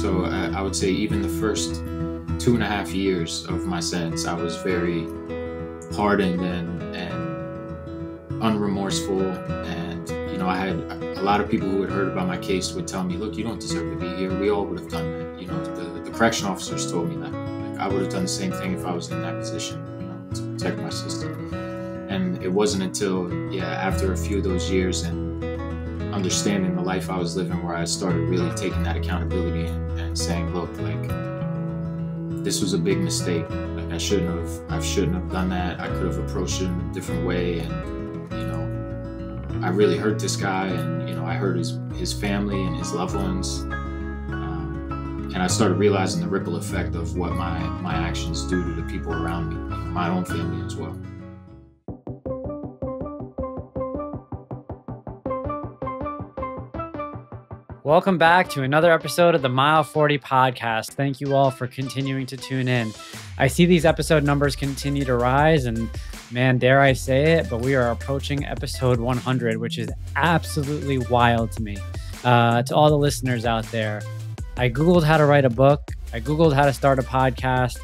So I would say even the first 2.5 years of my sentence, I was very hardened and unremorseful. And, I had a lot of people who had heard about my case would tell me, look, you don't deserve to be here. We all would have done that. The correction officers told me that. Like, I would have done the same thing if I was in that position, to protect my sister. And it wasn't until, after a few of those years and understanding the life I was living where I started really taking that accountability and saying, look, like, this was a big mistake. Like, I shouldn't have done that. I could have approached it in a different way. And, I really hurt this guy, and, I hurt his family and his loved ones. And I started realizing the ripple effect of what my actions do to the people around me, my own family as well. Welcome back to another episode of the Mile 40 podcast. Thank you all for continuing to tune in. I see these episode numbers continue to rise, and man, dare I say it, but we are approaching episode 100, which is absolutely wild to me. To all the listeners out there, I Googled how to write a book. I Googled how to start a podcast.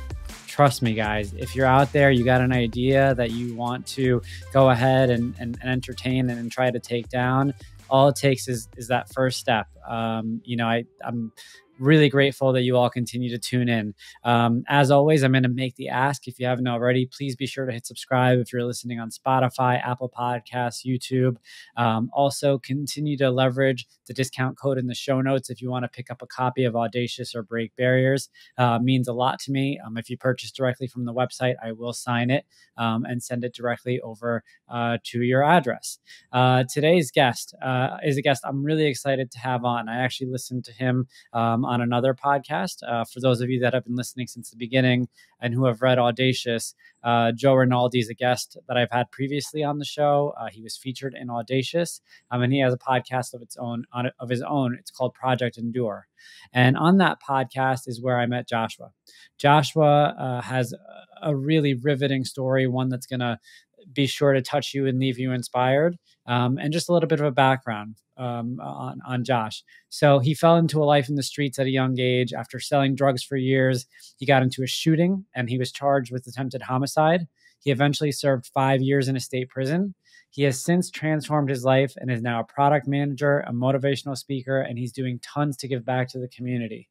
Trust me, guys, if you're out there, you got an idea that you want to go ahead and entertain and try to take down, all it takes is that first step. I'm really grateful that you all continue to tune in. As always, I'm going to make the ask. If you haven't already, please be sure to hit subscribe if you're listening on Spotify, Apple Podcasts, YouTube. Also, continue to leverage the discount code in the show notes if you want to pick up a copy of Audacious or Break Barriers. Means a lot to me. If you purchase directly from the website, I will sign it and send it directly over to your address. Today's guest is a guest I'm really excited to have on. I actually listened to him on another podcast. For those of you that have been listening since the beginning and who have read Audacious, Joe Rinaldi is a guest that I've had previously on the show. He was featured in Audacious, and he has a podcast of his own. It's called Project Endure. And on that podcast is where I met Joshua. Joshua has a really riveting story, one that's going to be sure to touch you and leave you inspired. And just a little bit of a background on Josh. So he fell into a life in the streets at a young age. After selling drugs for years, he got into a shooting and he was charged with attempted homicide. He eventually served 5 years in a state prison. He has since transformed his life and is now a product manager, a motivational speaker, and he's doing tons to give back to the community.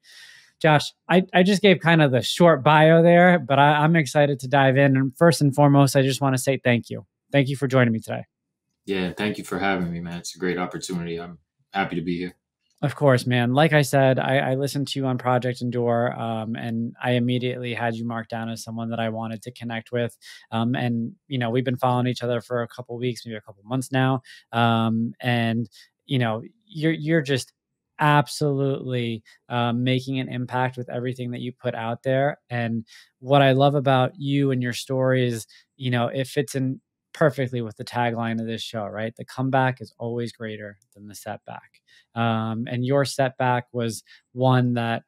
Josh, I just gave kind of the short bio there, but I'm excited to dive in. And first and foremost, I just want to say thank you. Thank you for joining me today. Yeah, thank you for having me, man. It's a great opportunity. I'm happy to be here. Of course, man. Like I said, I listened to you on Project Endure, and I immediately had you marked down as someone that I wanted to connect with. And, we've been following each other for a couple of weeks, maybe a couple of months now. And, you're just absolutely making an impact with everything that you put out there. And what I love about you and your story is, it fits in perfectly with the tagline of this show, right? The comeback is always greater than the setback. And your setback was one that,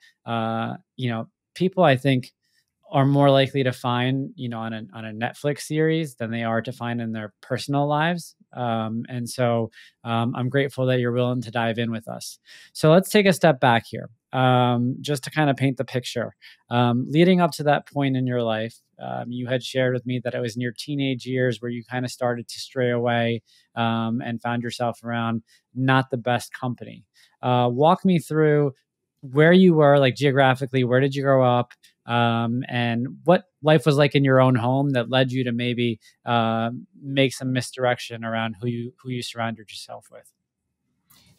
people, I think, are more likely to find, on a Netflix series than they are to find in their personal lives. And so I'm grateful that you're willing to dive in with us. So let's take a step back here, just to kind of paint the picture. Leading up to that point in your life, you had shared with me that it was in your teenage years where you kind of started to stray away and found yourself around not the best company. Walk me through where you were, like geographically, where did you grow up? And what life was like in your own home that led you to maybe make some misdirection around who you surrounded yourself with.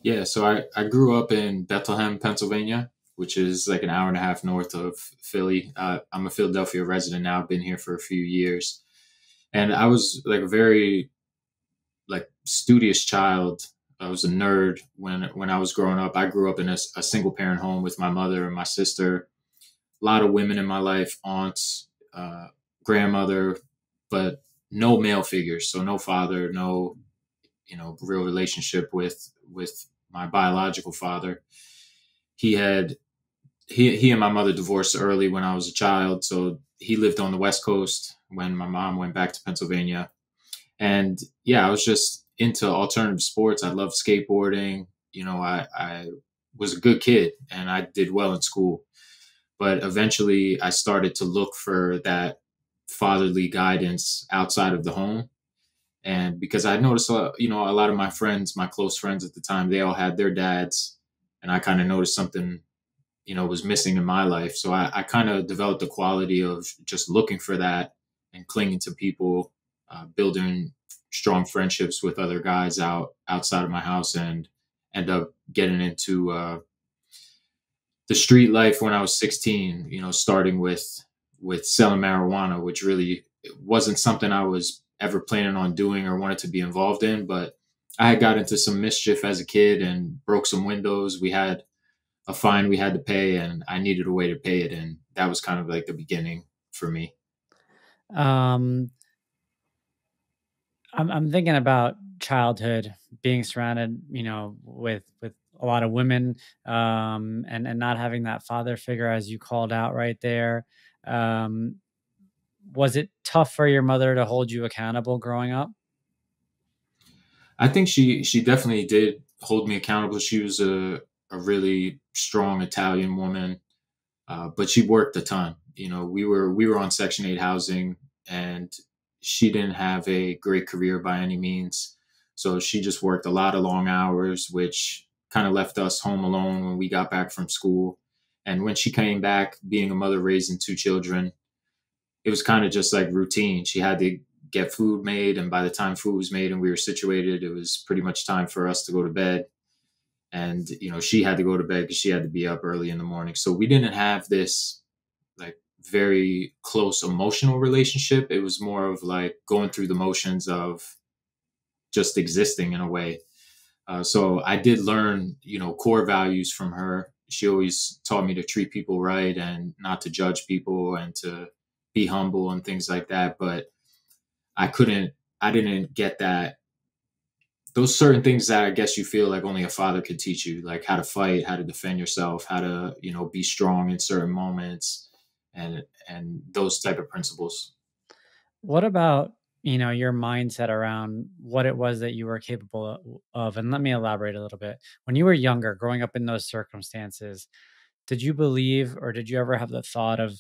Yeah, so I grew up in Bethlehem, Pennsylvania, which is like an hour and a half north of Philly. I'm a Philadelphia resident now. I've been here for a few years. And I was like a very studious child. I was a nerd when I was growing up. I grew up in a single parent home with my mother and my sister. A lot of women in my life, aunts, grandmother, but no male figures. So no father, no, real relationship with my biological father. He and my mother divorced early when I was a child. So he lived on the West Coast when my mom went back to Pennsylvania. And yeah, I was just into alternative sports. I loved skateboarding. I was a good kid and I did well in school. But eventually I started to look for that fatherly guidance outside of the home. And because I noticed, a lot of my friends, my close friends at the time, they all had their dads. And I kind of noticed something, was missing in my life. So I kind of developed a quality of just looking for that and clinging to people, building strong friendships with other guys outside of my house, and end up getting into the street life when I was 16, starting with selling marijuana, which really wasn't something I was ever planning on doing or wanted to be involved in. But I had got into some mischief as a kid and broke some windows. We had a fine we had to pay, and I needed a way to pay it. And that was kind of like the beginning for me. Um, I'm thinking about childhood, being surrounded, with a lot of women, and not having that father figure, as you called out right there. Um, was it tough for your mother to hold you accountable growing up? I think she definitely did hold me accountable. She was a really strong Italian woman, but she worked a ton. We were on Section 8 housing, and she didn't have a great career by any means. So she just worked a lot of long hours, which kind of left us home alone when we got back from school. And when she came back, being a mother raising two children, it was kind of just like routine. She had to get food made, and by the time food was made and we were situated, it was pretty much time for us to go to bed. And she had to go to bed because she had to be up early in the morning. So we didn't have this like very close emotional relationship. It was more of like going through the motions of just existing in a way. So I did learn, core values from her. She always taught me to treat people right and not to judge people and to be humble and things like that. But I didn't get that. Those certain things that I guess you feel like only a father could teach you, like how to fight, how to defend yourself, how to, be strong in certain moments, and those type of principles. What about, your mindset around what it was that you were capable of? And let me elaborate a little bit. When you were younger, growing up in those circumstances, did you believe, or did you ever have the thought of,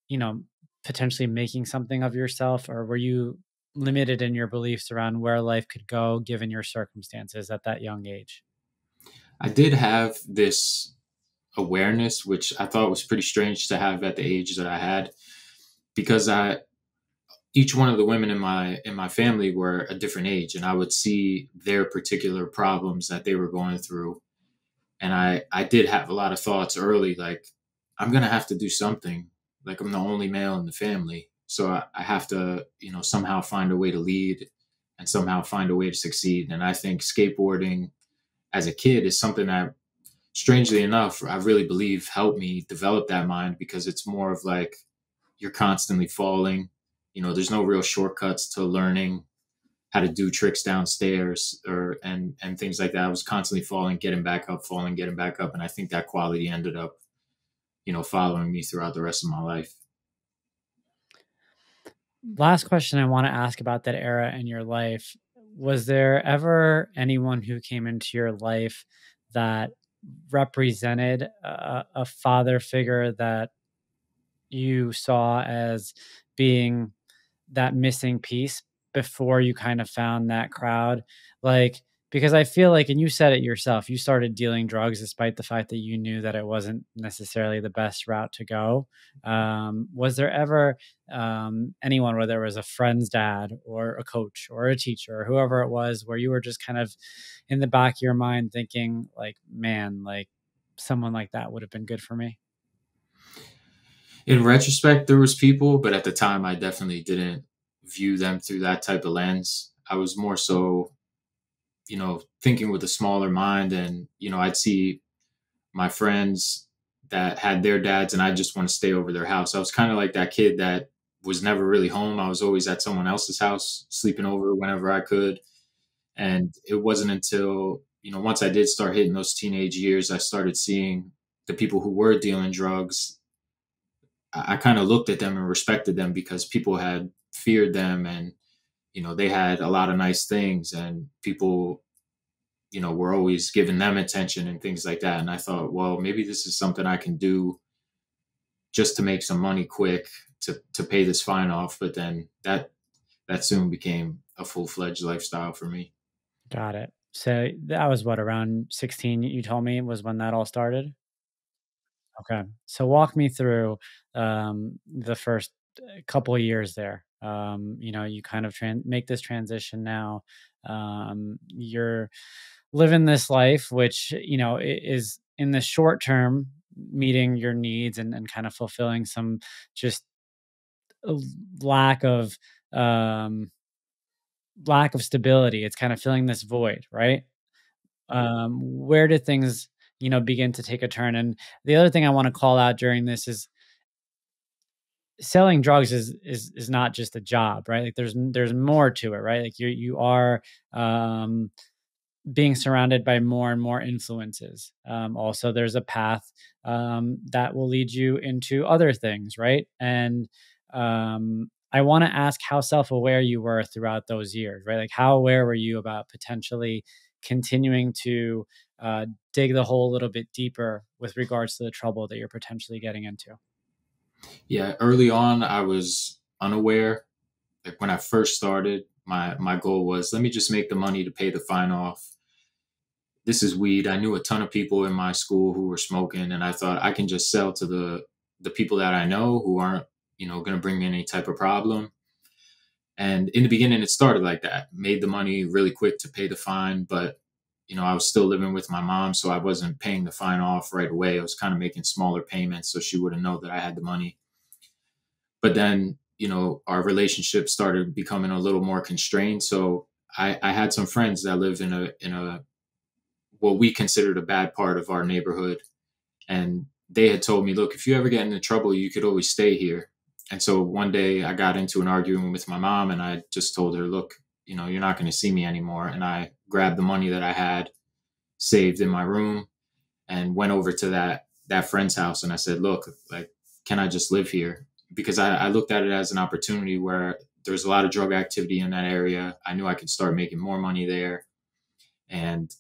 you know, potentially making something of yourself, or were you limited in your beliefs around where life could go given your circumstances at that young age? I did have this awareness, which I thought was pretty strange to have at the age that I had, because I each one of the women in my family were a different age, and I would see their particular problems that they were going through. And I did have a lot of thoughts early, like, I'm gonna have to do something. Like, I'm the only male in the family, so I have to, somehow find a way to lead and somehow find a way to succeed. And I think skateboarding as a kid is something that, strangely enough, I really believe helped me develop that mind, because it's more of like you're constantly falling. There's no real shortcuts to learning how to do tricks downstairs and things like that. I was constantly falling, getting back up, falling, getting back up. And I think that quality ended up, following me throughout the rest of my life. Last question I want to ask about that era in your life. Was there ever anyone who came into your life that represented a father figure that you saw as being that missing piece before you kind of found that crowd? Like, because I feel like, and you said it yourself, you started dealing drugs despite the fact that you knew that it wasn't necessarily the best route to go. Was there ever anyone, whether it was a friend's dad or a coach or a teacher or whoever it was, where you were just kind of in the back of your mind thinking, like, man, like someone like that would have been good for me? In retrospect, there was people, but at the time I definitely didn't view them through that type of lens. I was more so, thinking with a smaller mind. And, I'd see my friends that had their dads and I just want to stay over their house. I was kind of like that kid that was never really home. I was always at someone else's house, sleeping over whenever I could. And it wasn't until, once I did start hitting those teenage years, I started seeing the people who were dealing drugs. I kind of looked at them and respected them because people had feared them, and, they had a lot of nice things, and people we're always giving them attention and things like that. And I thought, well, maybe this is something I can do just to make some money quick to pay this fine off. But then that soon became a full-fledged lifestyle for me. Got it. So that was what, around 16, you told me was when that all started? Okay. So walk me through the first couple of years there. You kind of make this transition now. You're living this life, which, is in the short term meeting your needs and kind of fulfilling some just a lack of um, lack of stability. It's kind of filling this void, right? Where did things, begin to take a turn? And the other thing I want to call out during this is selling drugs is not just a job, right? Like there's more to it, right? Like you are um, being surrounded by more and more influences. Also, there's a path that will lead you into other things, right? And I want to ask how self-aware you were throughout those years, right? Like how aware were you about potentially continuing to dig the hole a little bit deeper with regards to the trouble that you're potentially getting into? Yeah, early on, I was unaware. Like when I first started, my goal was, let me just make the money to pay the fine off. This is weed. I knew a ton of people in my school who were smoking, and I thought I can just sell to the people that I know who aren't, going to bring me any type of problem. And in the beginning, it started like that. Made the money really quick to pay the fine, but I was still living with my mom, so I wasn't paying the fine off right away. I was kind of making smaller payments, so she wouldn't know that I had the money. But then, our relationship started becoming a little more constrained. So I had some friends that lived in a what we considered a bad part of our neighborhood, and they had told me, look, if you ever get into trouble, you could always stay here. And so one day I got into an argument with my mom, and I just told her, look, you're not going to see me anymore. And I grabbed the money that I had saved in my room and went over to that friend's house, and I said, look, like, can I just live here? Because I looked at it as an opportunity where there's a lot of drug activity in that area. I knew I could start making more money there. And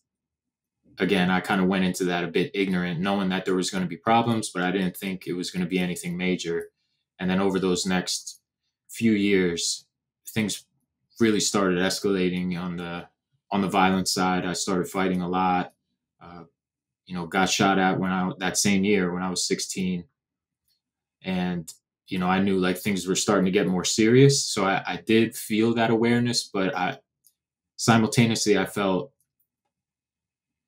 again, I kind of went into that a bit ignorant, knowing that there was going to be problems, but I didn't think it was going to be anything major. And then over those next few years, things really started escalating on the violent side. I started fighting a lot. Uh, got shot at that same year when I was 16, and I knew like things were starting to get more serious. So I did feel that awareness, but I simultaneously I felt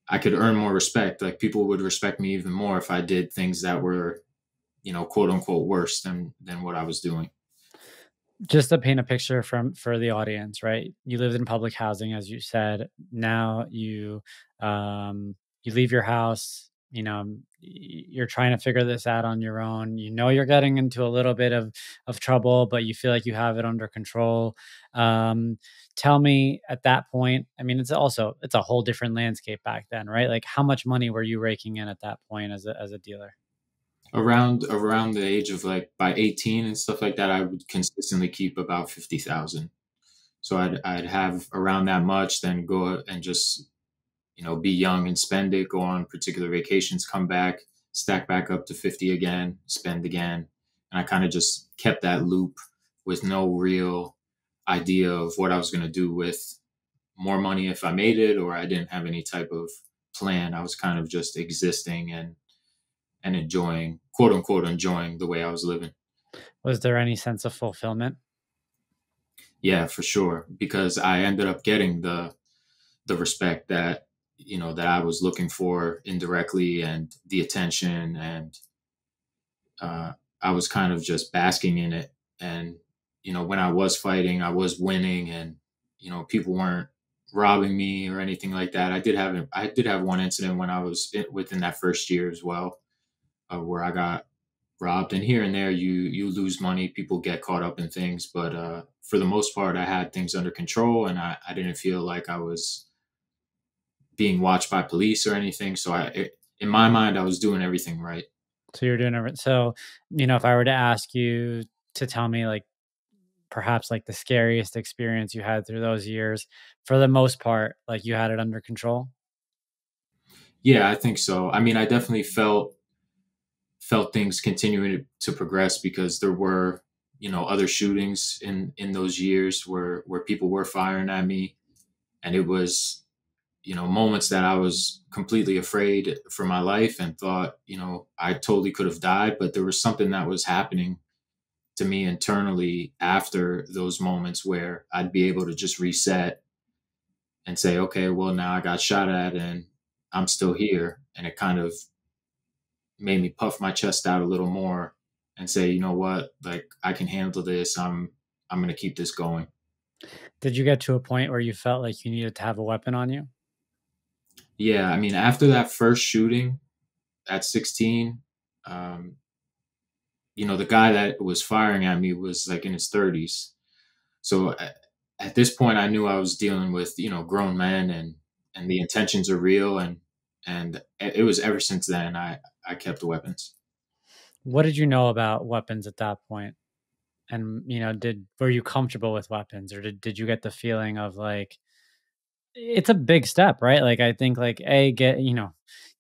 I could earn more respect. Like people would respect me even more if I did things that were, quote unquote worse than what I was doing. Just to paint a picture for the audience, right? You lived in public housing, as you said. Now you leave your house. You're trying to figure this out on your own. You're getting into a little bit of trouble, but you feel like you have it under control. Tell me at that point. I mean, it's a whole different landscape back then, right? Like, how much money were you raking in at that point as a dealer? Around the age of like by 18 and stuff like that, I would consistently keep about 50,000. So I'd have around that much, then go and just be young and spend it, go on particular vacations, come back, stack back up to 50 again, spend again. And I kind of just kept that loop with no real idea of what I was going to do with more money if I made it, or I didn't have any type of plan. I was kind of just existing and enjoying, quote unquote, enjoying the way I was living. Was there any sense of fulfillment? Yeah, for sure. Because I ended up getting the respect that I was looking for indirectly, and the attention, and uh, I was kind of just basking in it. And when I was fighting, I was winning, and people weren't robbing me or anything like that. I did have one incident when I was within that first year as well, where I got robbed. And here and there, you lose money, people get caught up in things, but for the most part, I had things under control, and I didn't feel like I was being watched by police or anything. So in my mind, I was doing everything right. So you're doing it. So, if I were to ask you to tell me, like, perhaps like the scariest experience you had through those years, for the most part, like you had it under control. Yeah, I think so. I mean, I definitely felt things continuing to progress because there were, other shootings in those years where people were firing at me, and it was, moments that I was completely afraid for my life and thought, I totally could have died, but there was something that was happening to me internally after those moments where I'd be able to just reset and say, okay, well, now I got shot at and I'm still here. And it kind of made me puff my chest out a little more and say, you know what, like I can handle this. I'm going to keep this going. Did you get to a point where you felt like you needed to have a weapon on you? Yeah, I mean, after that first shooting at 16, um, the guy that was firing at me was like in his 30s. So at this point, I knew I was dealing with grown men, and the intentions are real, and it was ever since then I kept the weapons. What did you know about weapons at that point? And, did were you comfortable with weapons, or did you get the feeling of like it's a big step, right? Like I think like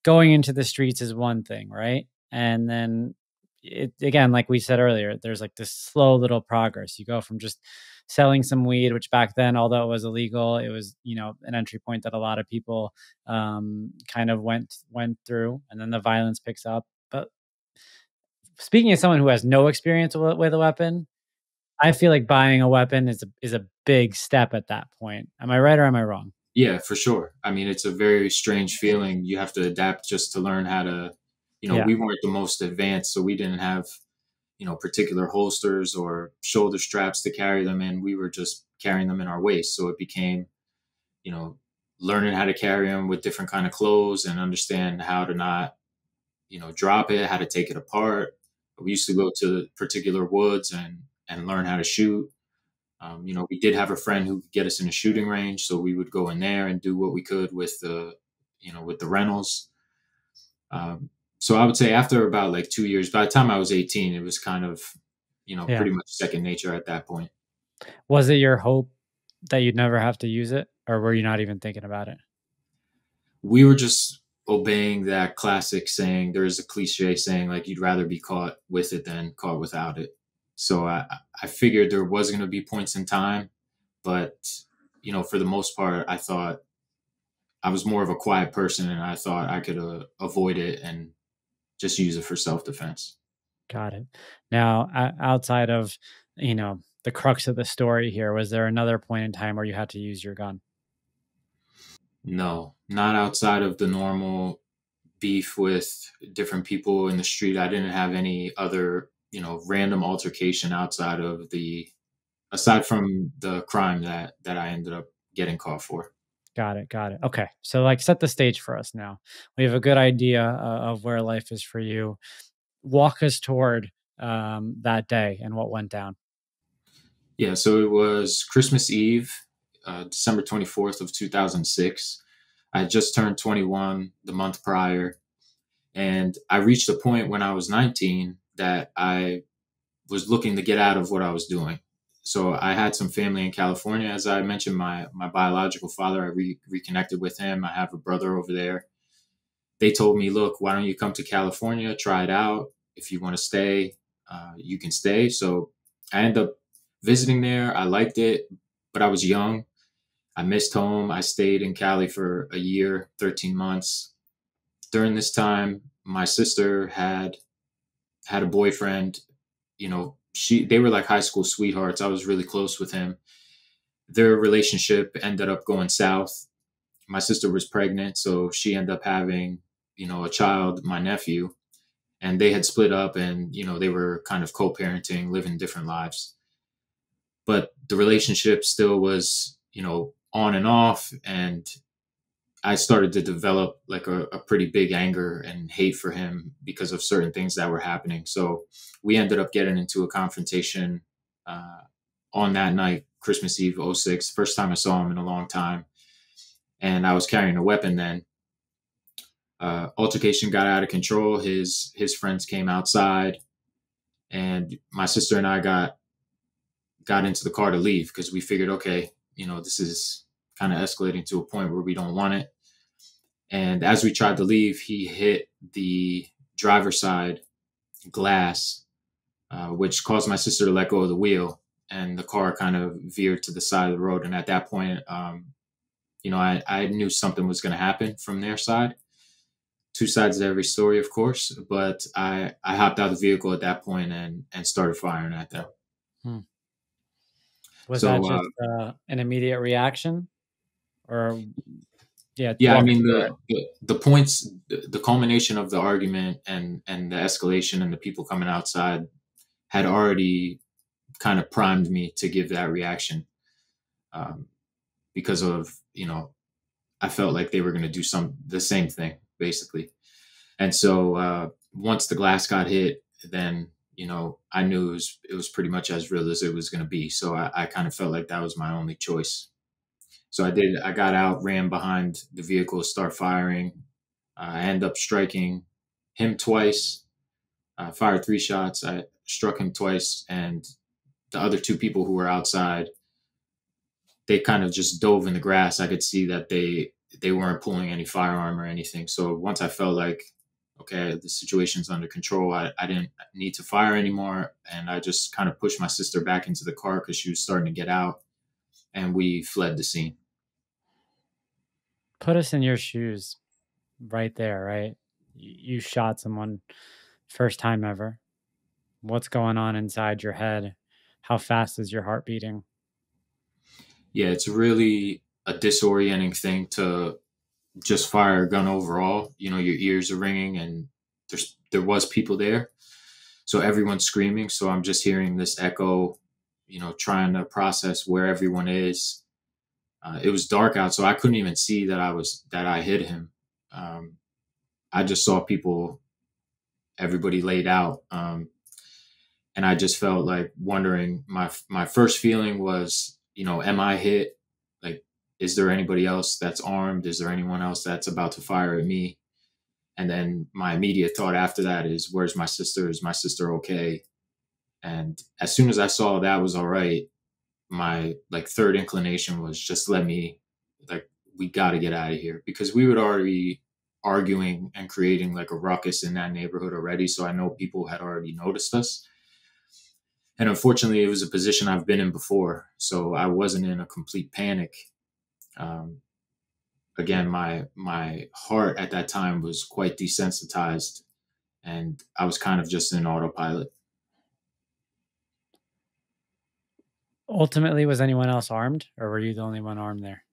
going into the streets is one thing, right? And then it again, like we said earlier, there's like this slow little progress. You go from just selling some weed, which back then, although it was illegal, it was, an entry point that a lot of people kind of went through, and then the violence picks up. But speaking as someone who has no experience with a weapon, I feel like buying a weapon is a big step at that point. Am I right or am I wrong? Yeah, for sure. I mean, it's a very strange feeling. You have to adapt just to learn how to, Yeah. we weren't the most advanced, so we didn't have, particular holsters or shoulder straps to carry them in. We were just carrying them in our waist. So it became, you know, learning how to carry them with different kind of clothes and understand how to not, drop it, how to take it apart. We used to go to particular woods and learn how to shoot. We did have a friend who could get us in a shooting range, so we would go in there and do what we could with the rentals. Um, so I would say after about like 2 years, by the time I was 18, it was kind of, Yeah. pretty much second nature at that point. Was it your hope that you'd never have to use it, or were you not even thinking about it? We were just obeying that classic saying. There is a cliche saying like you'd rather be caught with it than caught without it. So I figured there was going to be points in time, but for the most part, I thought I was more of a quiet person, and I thought I could avoid it and just use it for self defense. Got it. Now, outside of, the crux of the story here, was there another point in time where you had to use your gun? No, not outside of the normal beef with different people in the street. I didn't have any other, random altercation aside from the crime that I ended up getting caught for. Got it. Got it. Okay. So, like, set the stage for us now. We have a good idea of where life is for you. Walk us toward that day and what went down. Yeah, so it was Christmas Eve, December 24th of 2006. I had just turned 21 the month prior, and I reached a point when I was 19 that I was looking to get out of what I was doing. So I had some family in California. As I mentioned, my biological father, I reconnected with him. I have a brother over there. They told me, look, why don't you come to California, try it out. If you want to stay, you can stay. So I ended up visiting there. I liked it, but I was young. I missed home. I stayed in Cali for a year, 13 months. During this time, my sister had a boyfriend. They were like high school sweethearts. I was really close with him. Their relationship ended up going south. My sister was pregnant, so she ended up having, a child, my nephew, and they had split up, and they were kind of co-parenting, living different lives. But the relationship still was, on and off, and I started to develop like a pretty big anger and hate for him because of certain things that were happening. So we ended up getting into a confrontation uh, on that night, Christmas Eve, '06. First time I saw him in a long time. And I was carrying a weapon then. Altercation got out of control. His friends came outside, and my sister and I got into the car to leave because we figured, okay, this is kind of escalating to a point where we don't want it. And as we tried to leave, he hit the driver's side glass, which caused my sister to let go of the wheel, and the car kind of veered to the side of the road. And at that point, I knew something was going to happen from their side. Two sides to every story, of course, but I hopped out of the vehicle at that point and started firing at them. Was that just an immediate reaction, or yeah? I mean, the points, the culmination of the argument and the escalation and the people coming outside had already kind of primed me to give that reaction, because of, I felt like they were going to do the same thing, basically. And so once the glass got hit, then, I knew it was pretty much as real as it was going to be. So I kind of felt like that was my only choice. So I got out, ran behind the vehicle, start firing. I ended up striking him twice, fired 3 shots. I struck him twice, and the other 2 people who were outside, they kind of just dove in the grass. I could see that they weren't pulling any firearm or anything. So once I felt like, okay, the situation's under control, I didn't need to fire anymore. And I just kind of pushed my sister back into the car because she was starting to get out, and we fled the scene. Put us in your shoes right there, right? You shot someone, first time ever. What's going on inside your head? How fast is your heart beating? Yeah, it's really a disorienting thing to just fire a gun overall. Your ears are ringing, and there was people there. So everyone's screaming. So I'm just hearing this echo, trying to process where everyone is. It was dark out, so I couldn't even see that I hit him. I just saw everybody laid out. And I just felt like wondering, my first feeling was, am I hit? Like, is there anybody else that's armed? Is there anyone else that's about to fire at me? And then my immediate thought after that is, where's my sister? Is my sister okay? And as soon as I saw that was all right, my third inclination was just we got to get out of here, because we were already arguing and creating a ruckus in that neighborhood already. So I know people had already noticed us. And unfortunately, it was a position I've been in before. So I wasn't in a complete panic. Again, my heart at that time was quite desensitized, and I was kind of just in autopilot. Ultimately, was anyone else armed, or were you the only one armed there?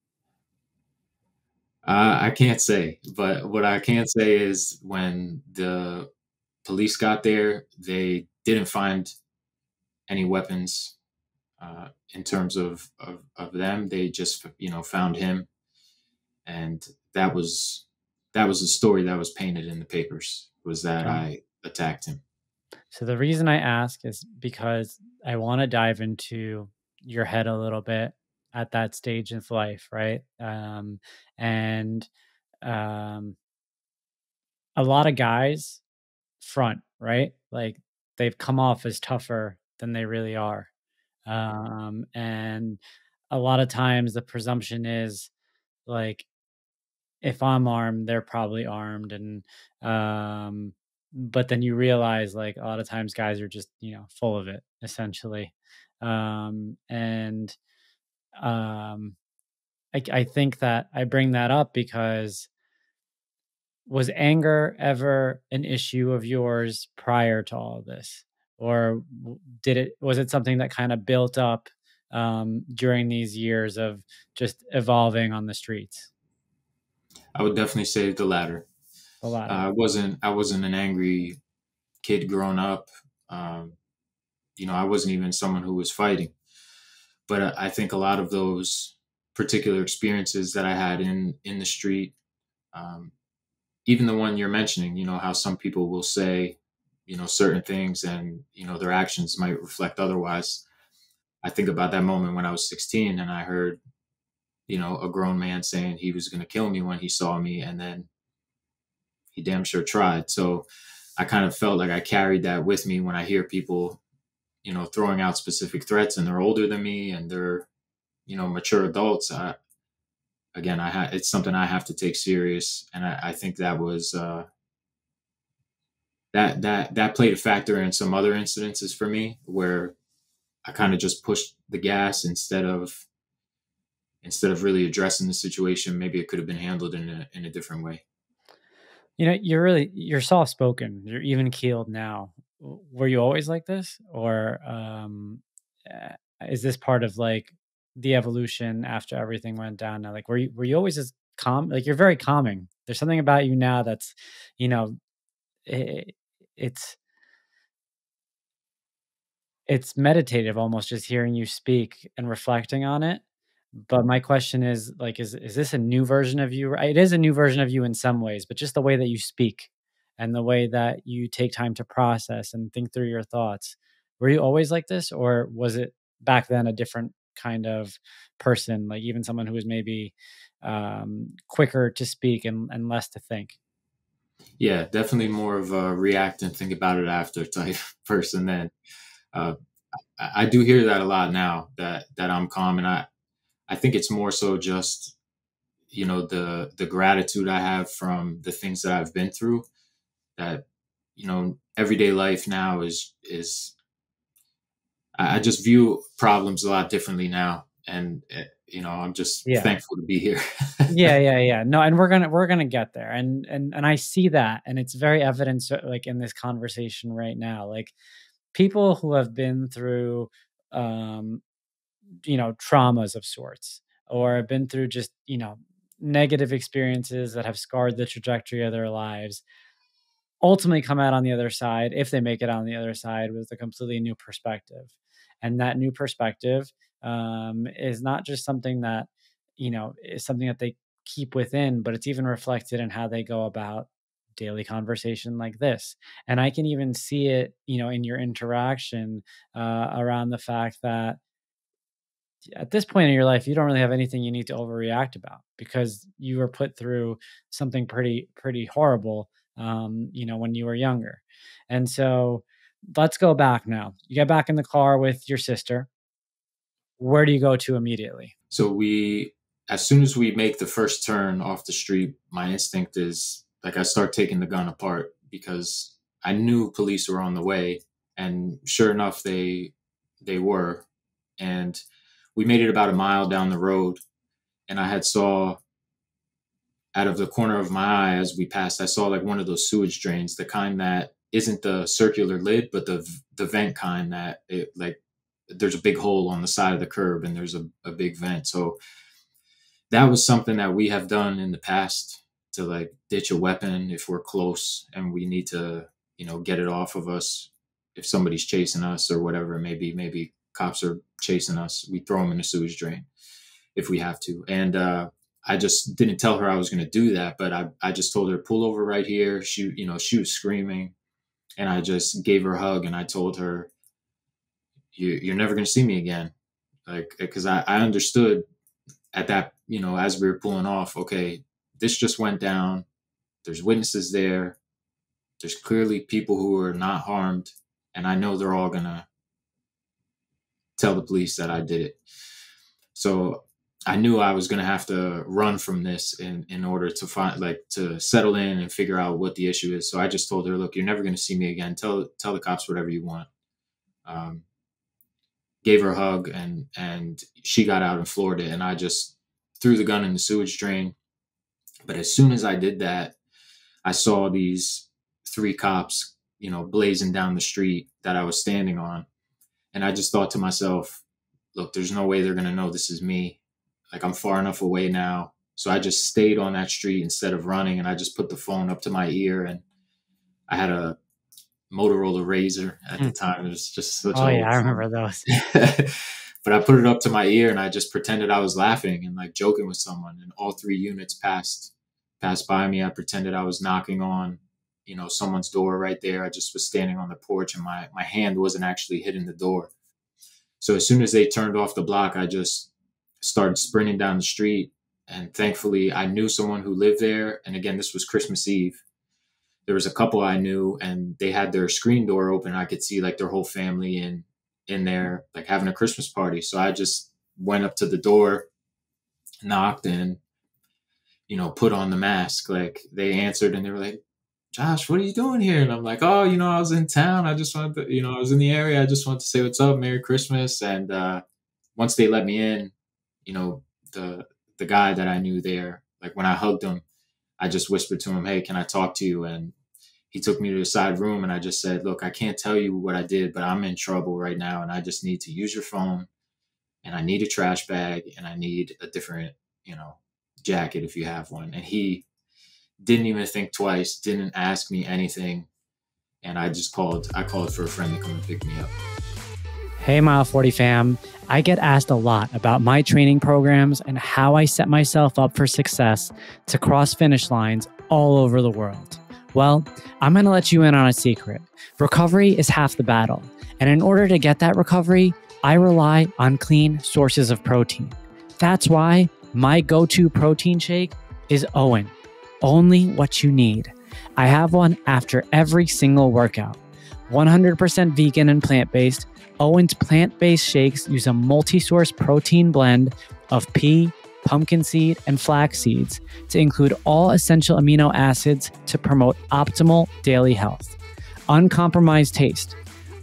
I can't say, but what I can say is when the police got there, they didn't find any weapons in terms of them. They just, found him. And that was the story that was painted in the papers, was that I attacked him. So the reason I ask is because I want to dive into your head a little bit at that stage of life, right? And a lot of guys front, right? Like, they've come off as tougher than they really are. And a lot of times the presumption is, like, if I'm armed, they're probably armed. And but then you realize, like, a lot of times guys are just, full of it, essentially. I think that I bring that up because, was anger ever an issue of yours prior to all of this? Or was it something that kind of built up during these years of just evolving on the streets? I would definitely say the latter. The latter. I wasn't an angry kid growing up. I wasn't even someone who was fighting. But I think a lot of those particular experiences that I had in the street, even the one you're mentioning, how some people will say, certain things, and, their actions might reflect otherwise. I think about that moment when I was 16 and I heard, a grown man saying he was going to kill me when he saw me, and then he damn sure tried. So I kind of felt like I carried that with me when I hear people, throwing out specific threats, and they're older than me and they're, mature adults. again, it's something I have to take serious. And I think that was, that played a factor in some other incidences for me where I kind of just pushed the gas instead of really addressing the situation. Maybe it could have been handled in a different way. You're soft spoken. You're even keeled now. Were you always like this, or uh, is this part of like the evolution after everything went down? Now, like, were you always as calm? Like, you're very calming. There's something about you now that's, you know, it, it's it's meditative almost just hearing you speak and reflecting on it. But my question is like, is this a new version of you? It is a new version of you in some ways, but just the way that you speak and the way that you take time to process and think through your thoughts. Were you always like this, or was it back then a different kind of person, like even someone who was maybe quicker to speak and less to think? Yeah, definitely more of a react and think about it after type person than, uh, I do hear that a lot now that I'm calm. And I think it's more so just, the gratitude I have from the things that I've been through, that, everyday life now is I just view problems a lot differently now. And, I'm just Yeah. thankful to be here. Yeah. No, and we're gonna get there, and I see that, and it's very evident, like in this conversation right now, like people who have been through, um, traumas of sorts, or have been through just negative experiences that have scarred the trajectory of their lives, ultimately come out on the other side, if they make it on the other side, with a completely new perspective. And that new perspective is not just something that, is something that they keep within, but it's even reflected in how they go about daily conversation like this. And I can even see it, in your interaction around the fact that at this point in your life, you don't really have anything you need to overreact about, because you were put through something pretty horrible, when you were younger. And so let's go back now. You get back in the car with your sister. Where do you go to immediately? So as soon as we make the first turn off the street, my instinct is like I start taking the gun apart because I knew police were on the way, and sure enough, they were. And we made it about a mile down the road, and I had saw out of the corner of my eye as we passed, I saw like one of those sewage drains, the kind that isn't the circular lid, but the vent kind that it like there's a big hole on the side of the curb and there's a big vent. So that was something that we have done in the past to like ditch a weapon if we're close and we need to, get it off of us. If somebody's chasing us or whatever, maybe cops are chasing us, we throw them in a sewage drain if we have to. And I just didn't tell her I was going to do that, but I just told her, pull over right here. She was screaming, and I just gave her a hug and I told her, you're never going to see me again. Like, because I understood at that, as we were pulling off, okay, this just went down. There's witnesses there. There's clearly people who are not harmed. And I know they're all going to tell the police that I did it. So I knew I was going to have to run from this in order to to settle in and figure out what the issue is. So I just told her, look, you're never going to see me again. Tell the cops whatever you want. Gave her a hug, and she got out and floored it. And I just threw the gun in the sewage drain. But as soon as I did that, I saw these 3 cops, blazing down the street that I was standing on. And I just thought to myself, look, there's no way they're going to know this is me. Like, I'm far enough away now. So I just stayed on that street instead of running. And I just put the phone up to my ear, and I had a Motorola Razor at the time. It was just such Oh an yeah, old I phone. remember those. But I put it up to my ear and I just pretended I was laughing and like joking with someone. And all 3 units passed by me. I pretended I was knocking on, someone's door right there. I just was standing on the porch, and my hand wasn't actually hitting the door. So as soon as they turned off the block, I just started sprinting down the street. And thankfully, I knew someone who lived there. And again, this was Christmas Eve. There was a couple I knew, and they had their screen door open. I could see like their whole family in there, like having a Christmas party. So I just went up to the door, knocked, and put on the mask. Like they answered and they were like, Josh, what are you doing here? And I'm like, oh, I was in town. I just wanted to, I was in the area. I just wanted to say what's up, Merry Christmas. And once they let me in, you know, the guy that I knew there, like when I hugged him, I just whispered to him, hey, can I talk to you? And he took me to the side room and I just said, look, I can't tell you what I did, but I'm in trouble right now. And I just need to use your phone and I need a trash bag and I need a different, jacket if you have one. And he didn't even think twice, didn't ask me anything. And I called for a friend to come and pick me up. Hey, Mile 40 fam. I get asked a lot about my training programs and how I set myself up for success to cross finish lines all over the world. Well, I'm going to let you in on a secret. Recovery is half the battle. And in order to get that recovery, I rely on clean sources of protein. That's why my go-to protein shake is Owen. Only what you need. I have one after every single workout. 100% vegan and plant-based, Owen's plant-based shakes use a multi-source protein blend of pea, pumpkin seed, and flax seeds to include all essential amino acids to promote optimal daily health. Uncompromised taste.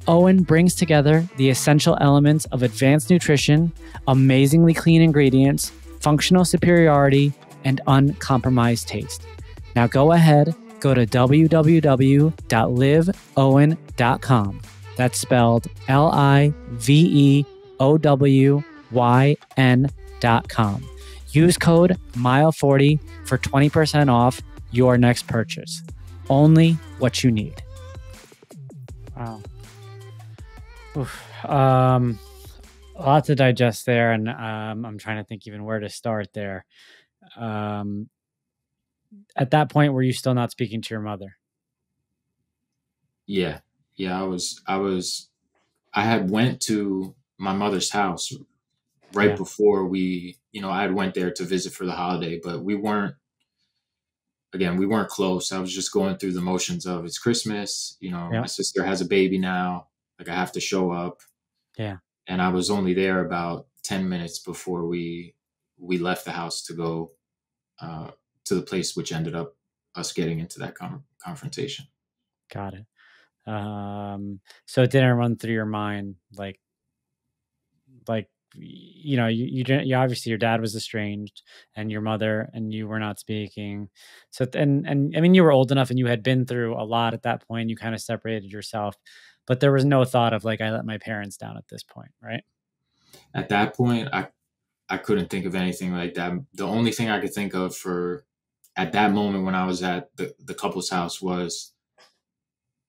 Owen brings together the essential elements of advanced nutrition, amazingly clean ingredients, functional superiority, and uncompromised taste. Now go ahead, go to www.liveowen.com. That's spelled LIVEOWYN.com. Use code MILE40 for 20% off your next purchase. Only what you need. Wow. Oof. A lot to digest there, and I'm trying to think even where to start there. At that point, were you still not speaking to your mother? Yeah. I had went to my mother's house right before I had went there to visit for the holiday, but we weren't close. I was just going through the motions of it's Christmas, my sister has a baby now, like I have to show up. Yeah. And I was only there about 10 minutes before we left the house to go to the place, which ended up us getting into that confrontation. Got it. So it didn't run through your mind, you obviously your dad was estranged and your mother and you were not speaking. So, and I mean, you were old enough and you had been through a lot at that point. You kind of separated yourself, but there was no thought of like, I let my parents down at this point, right? At that point, I couldn't think of anything like that. The only thing I could think of at that moment when I was at the couple's house was,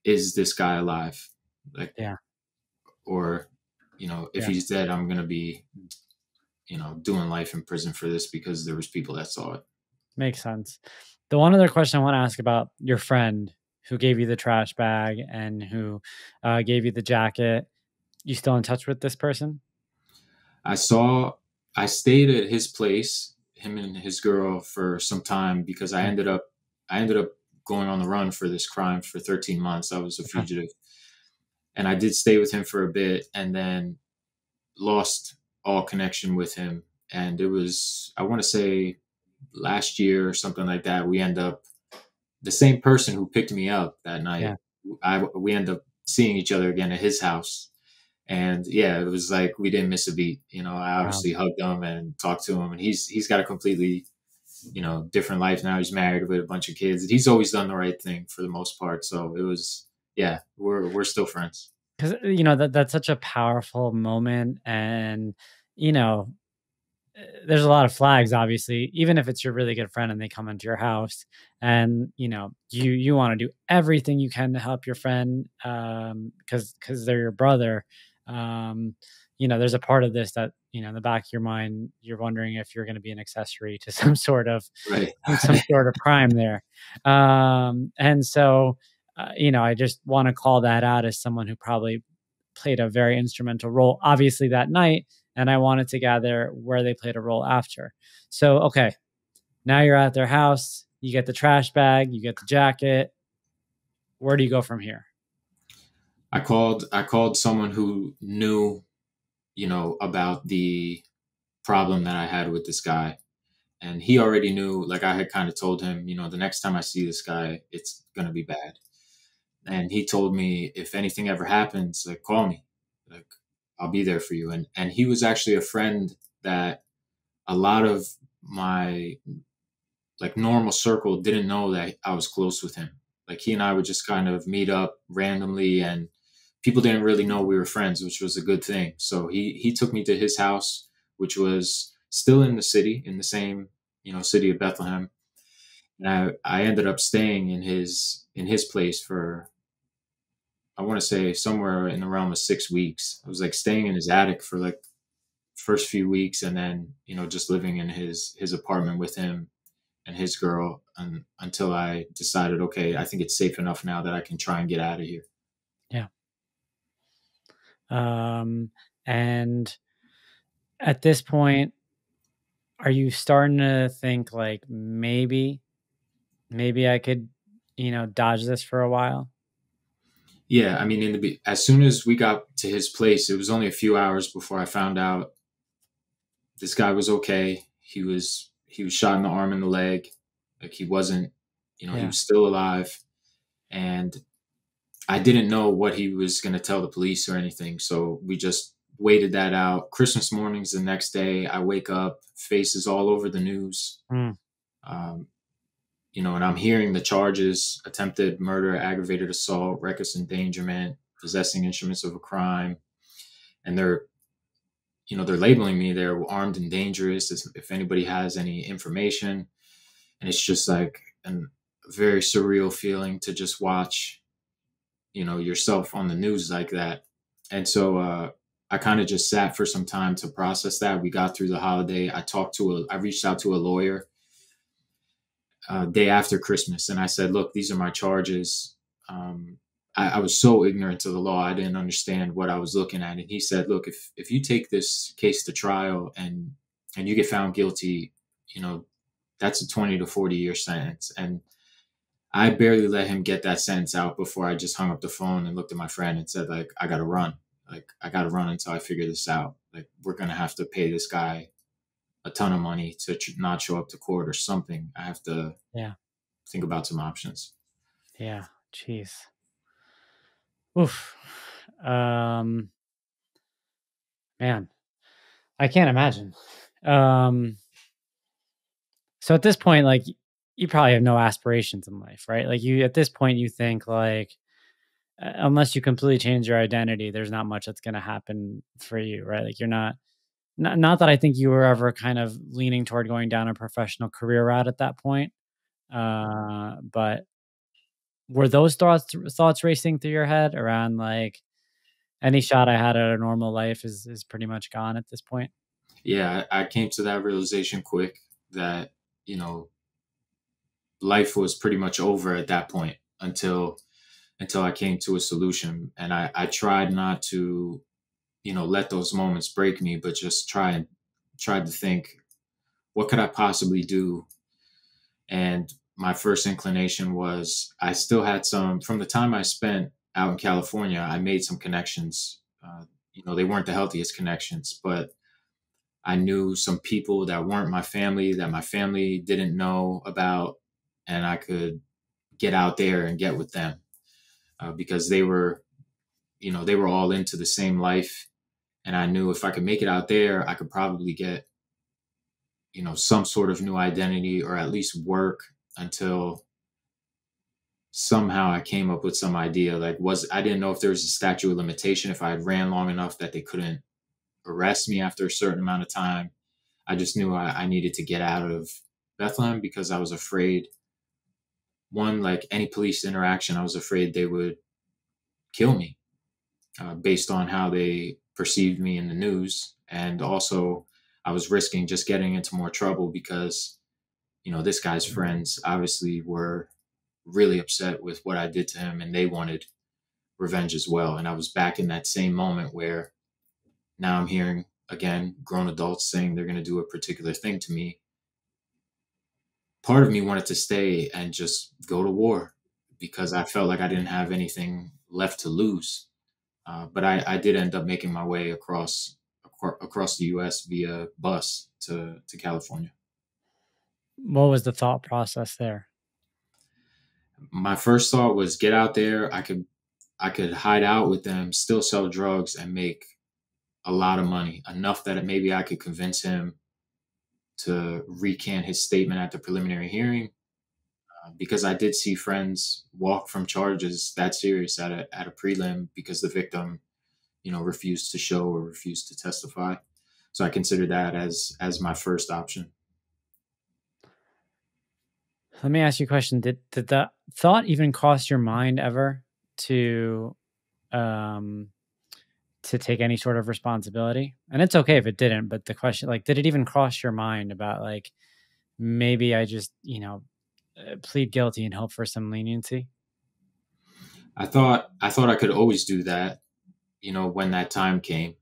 is this guy alive? Like, yeah. Or, if he's dead, I'm going to be, doing life in prison for this because there was people that saw it. Makes sense. The one other question I want to ask about your friend who gave you the trash bag and who gave you the jacket. You still in touch with this person? I stayed at his place, him and his girl, for some time because I ended up going on the run for this crime for 13 months. I was a fugitive. And I did stay with him for a bit and then lost all connection with him. And it was, I want to say last year or something like that, we end up, the same person who picked me up that night, we end up seeing each other again at his house. And it was like, we didn't miss a beat. I obviously hugged him and talked to him, and he's got a completely, different life now. He's married with a bunch of kids. He's always done the right thing for the most part. So it was, we're still friends. Because, that's such a powerful moment. And, there's a lot of flags, obviously, even if it's your really good friend and they come into your house and, you want to do everything you can to help your friend because they're your brother. There's a part of this that, in the back of your mind, you're wondering if you're going to be an accessory to some sort of crime there. And so, I just want to call that out as someone who probably played a very instrumental role, obviously, that night. And I wanted to gather where they played a role after. So, okay, now you're at their house. You get the trash bag, you get the jacket. Where do you go from here? I called someone who knew, about the problem that I had with this guy. And he already knew, like I had kind of told him, the next time I see this guy, it's going to be bad. And he told me, if anything ever happens, like, call me, like, I'll be there for you. And he was actually a friend that a lot of my like normal circle didn't know that I was close with him. Like he and I would just kind of meet up randomly, and people didn't really know we were friends, which was a good thing. So he took me to his house, which was still in the city, in the same, city of Bethlehem. And I ended up staying in his place for, I want to say, somewhere in the realm of 6 weeks. I was like staying in his attic for like first few weeks, and then, just living in his apartment with him and his girl, until I decided, okay, I think it's safe enough now that I can try and get out of here. Yeah. And at this point, are you starting to think like maybe I could, dodge this for a while? Yeah, I mean, as soon as we got to his place, it was only a few hours before I found out this guy was okay. He was shot in the arm and the leg. Like he wasn't, he Yeah. was still alive. And I didn't know what he was going to tell the police or anything. So we just waited that out. Christmas morning's the next day. I wake up, faces all over the news. Mm. And I'm hearing the charges: attempted murder, aggravated assault, reckless endangerment, possessing instruments of a crime. And they're labeling me. They're armed and dangerous, if anybody has any information. And it's just like a very surreal feeling to just watch, yourself on the news like that. And so I kind of just sat for some time to process that. We got through the holiday. I reached out to a lawyer day after Christmas, and I said, look, these are my charges. I was so ignorant to the law. I didn't understand what I was looking at. And he said, look, if you take this case to trial and you get found guilty, that's a 20 to 40-year sentence. And I barely let him get that sentence out before I just hung up the phone and looked at my friend and said, like, I got to run. Like, I got to run until I figure this out. Like, we're going to have to pay this guy a ton of money to not show up to court or something. I have to think about some options. Yeah. Jeez. Oof. Man, I can't imagine. So at this point, like, you probably have no aspirations in life, right? Like at this point, you think like, unless you completely change your identity, there's not much that's going to happen for you, right? Like you're not that I think you were ever kind of leaning toward going down a professional career route at that point. But were those thoughts racing through your head around like any shot I had at a normal life is pretty much gone at this point? Yeah, I came to that realization quick that, life was pretty much over at that point until I came to a solution. And I tried not to, let those moments break me, but just tried to think, what could I possibly do? And my first inclination was, I still had from the time I spent out in California, I made some connections. They weren't the healthiest connections, but I knew some people that weren't my family, that my family didn't know about, and I could get out there and get with them because they were all into the same life. And I knew if I could make it out there, I could probably get, some sort of new identity, or at least work until somehow I came up with some idea. Like, I didn't know if there was a statute of limitation, if I had ran long enough that they couldn't arrest me after a certain amount of time. I just knew I needed to get out of Bethlehem because I was afraid. One, like any police interaction, I was afraid they would kill me based on how they perceived me in the news. And also I was risking just getting into more trouble because, this guy's friends obviously were really upset with what I did to him, and they wanted revenge as well. And I was back in that same moment where now I'm hearing, again, grown adults saying they're going to do a particular thing to me. Part of me wanted to stay and just go to war because I felt like I didn't have anything left to lose. But I did end up making my way across the U.S. via bus to California. What was the thought process there? My first thought was get out there. I could hide out with them, still sell drugs, and make a lot of money, enough that maybe I could convince him to recant his statement at the preliminary hearing. Because I did see friends walk from charges that serious at a prelim because the victim, refused to show or refused to testify. So I considered that as my first option. Let me ask you a question. Did the thought even cross your mind ever to um to take any sort of responsibility? And it's okay if it didn't, but the question, like, did it even cross your mind about, like, maybe I just, plead guilty and hope for some leniency? I thought I could always do that, when that time came.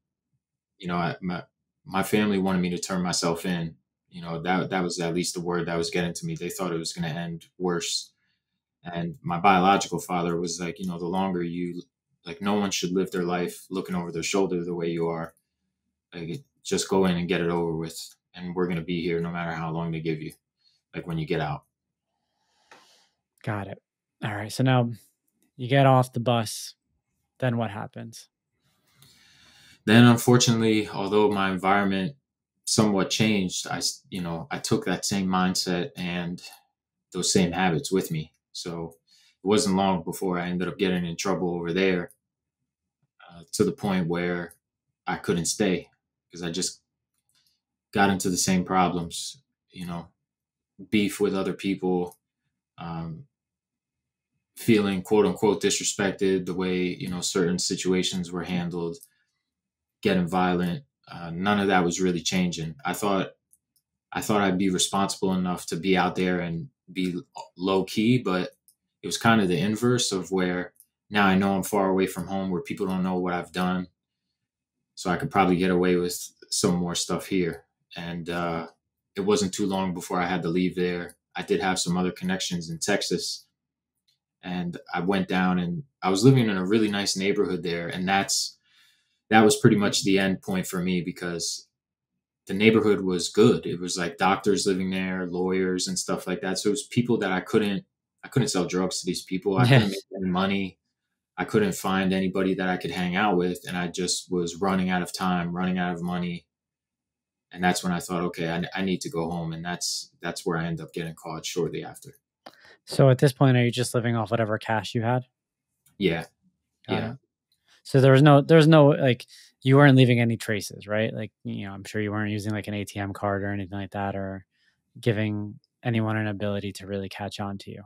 My family wanted me to turn myself in. That was at least the word that was getting to me. They thought it was going to end worse. And my biological father was like, the longer you, like, no one should live their life looking over their shoulder the way you are. Like, just go in and get it over with. And we're going to be here no matter how long they give you, like when you get out. Got it. All right. So now you get off the bus. Then what happens? Then, unfortunately, although my environment somewhat changed, I took that same mindset and those same habits with me. So it wasn't long before I ended up getting in trouble over there, to the point where I couldn't stay because I just got into the same problems, you know, beef with other people, um, feeling quote unquote disrespected the way, certain situations were handled, getting violent. None of that was really changing. I thought I'd be responsible enough to be out there and be low key, but it was kind of the inverse of where now I know I'm far away from home where people don't know what I've done. So I could probably get away with some more stuff here. And it wasn't too long before I had to leave there. I did have some other connections in Texas. And I went down and I was living in a really nice neighborhood there. And that was pretty much the end point for me because the neighborhood was good. It was like doctors living there, lawyers and stuff like that. So it was people that I couldn't sell drugs to these people. I Yeah. couldn't make any money. I couldn't find anybody that I could hang out with. And I just was running out of time, running out of money. And that's when I thought, okay, I need to go home. And that's where I ended up getting caught shortly after. So at this point, are you just living off whatever cash you had? Yeah. Got Yeah. it. So there's no like, you weren't leaving any traces, right? Like, I'm sure you weren't using like an ATM card or anything like that, or giving anyone an ability to really catch on to you.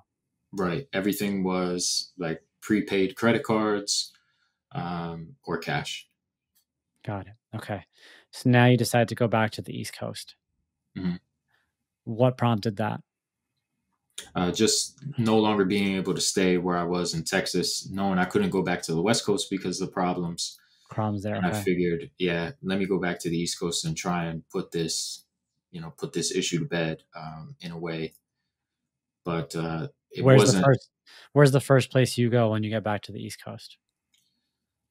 Right. Everything was like prepaid credit cards, or cash. Got it. Okay. So now you decide to go back to the East Coast. Mhm. What prompted that? Just no longer being able to stay where I was in Texas, knowing I couldn't go back to the West Coast because of the problems. Crumbs there. And I Okay. figured, yeah, let me go back to the East Coast and try and put this issue to bed, in a way. But it Where's the wasn't. first where's the first place you go when you get back to the East Coast?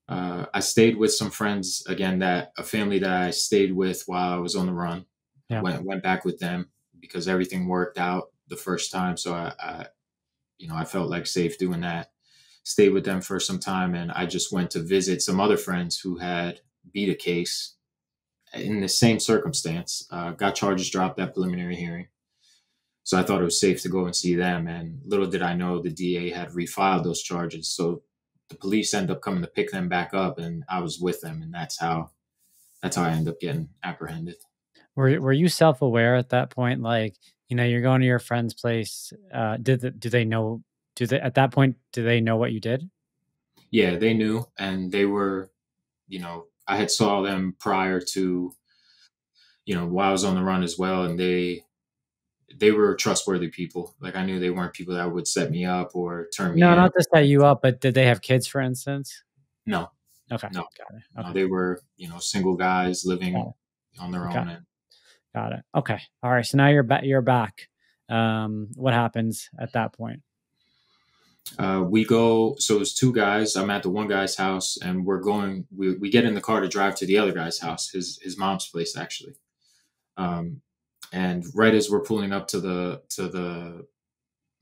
I stayed with some friends again, that a family that I stayed with while I was on the run. Yeah. Went back with them because everything worked out the first time. So I felt like safe doing that. Stayed with them for some time, and I just went to visit some other friends who had beat a case in the same circumstance. Got charges dropped at preliminary hearing. So I thought it was safe to go and see them. And little did I know the DA had refiled those charges. So the police ended up coming to pick them back up, and I was with them, and that's how I ended up getting apprehended. Were you self-aware at that point? Like, you're going to your friend's place. Do they know? At that point, do they know what you did? Yeah, they knew, and they were, I had saw them prior to, while I was on the run as well, and they were trustworthy people. Like I knew they weren't people that would set me up or turn me No, in. not to set you up, but did they have kids, for instance? No, Okay, no, got it. no. Okay, They were, single guys got living it. on their Okay, own. And got it. Okay, all right. So now you're back. You're back. What happens at that point? we go. So it's two guys. I'm at the one guy's house, and we're going. We get in the car to drive to the other guy's house, his mom's place actually. Um, And right as we're pulling up to the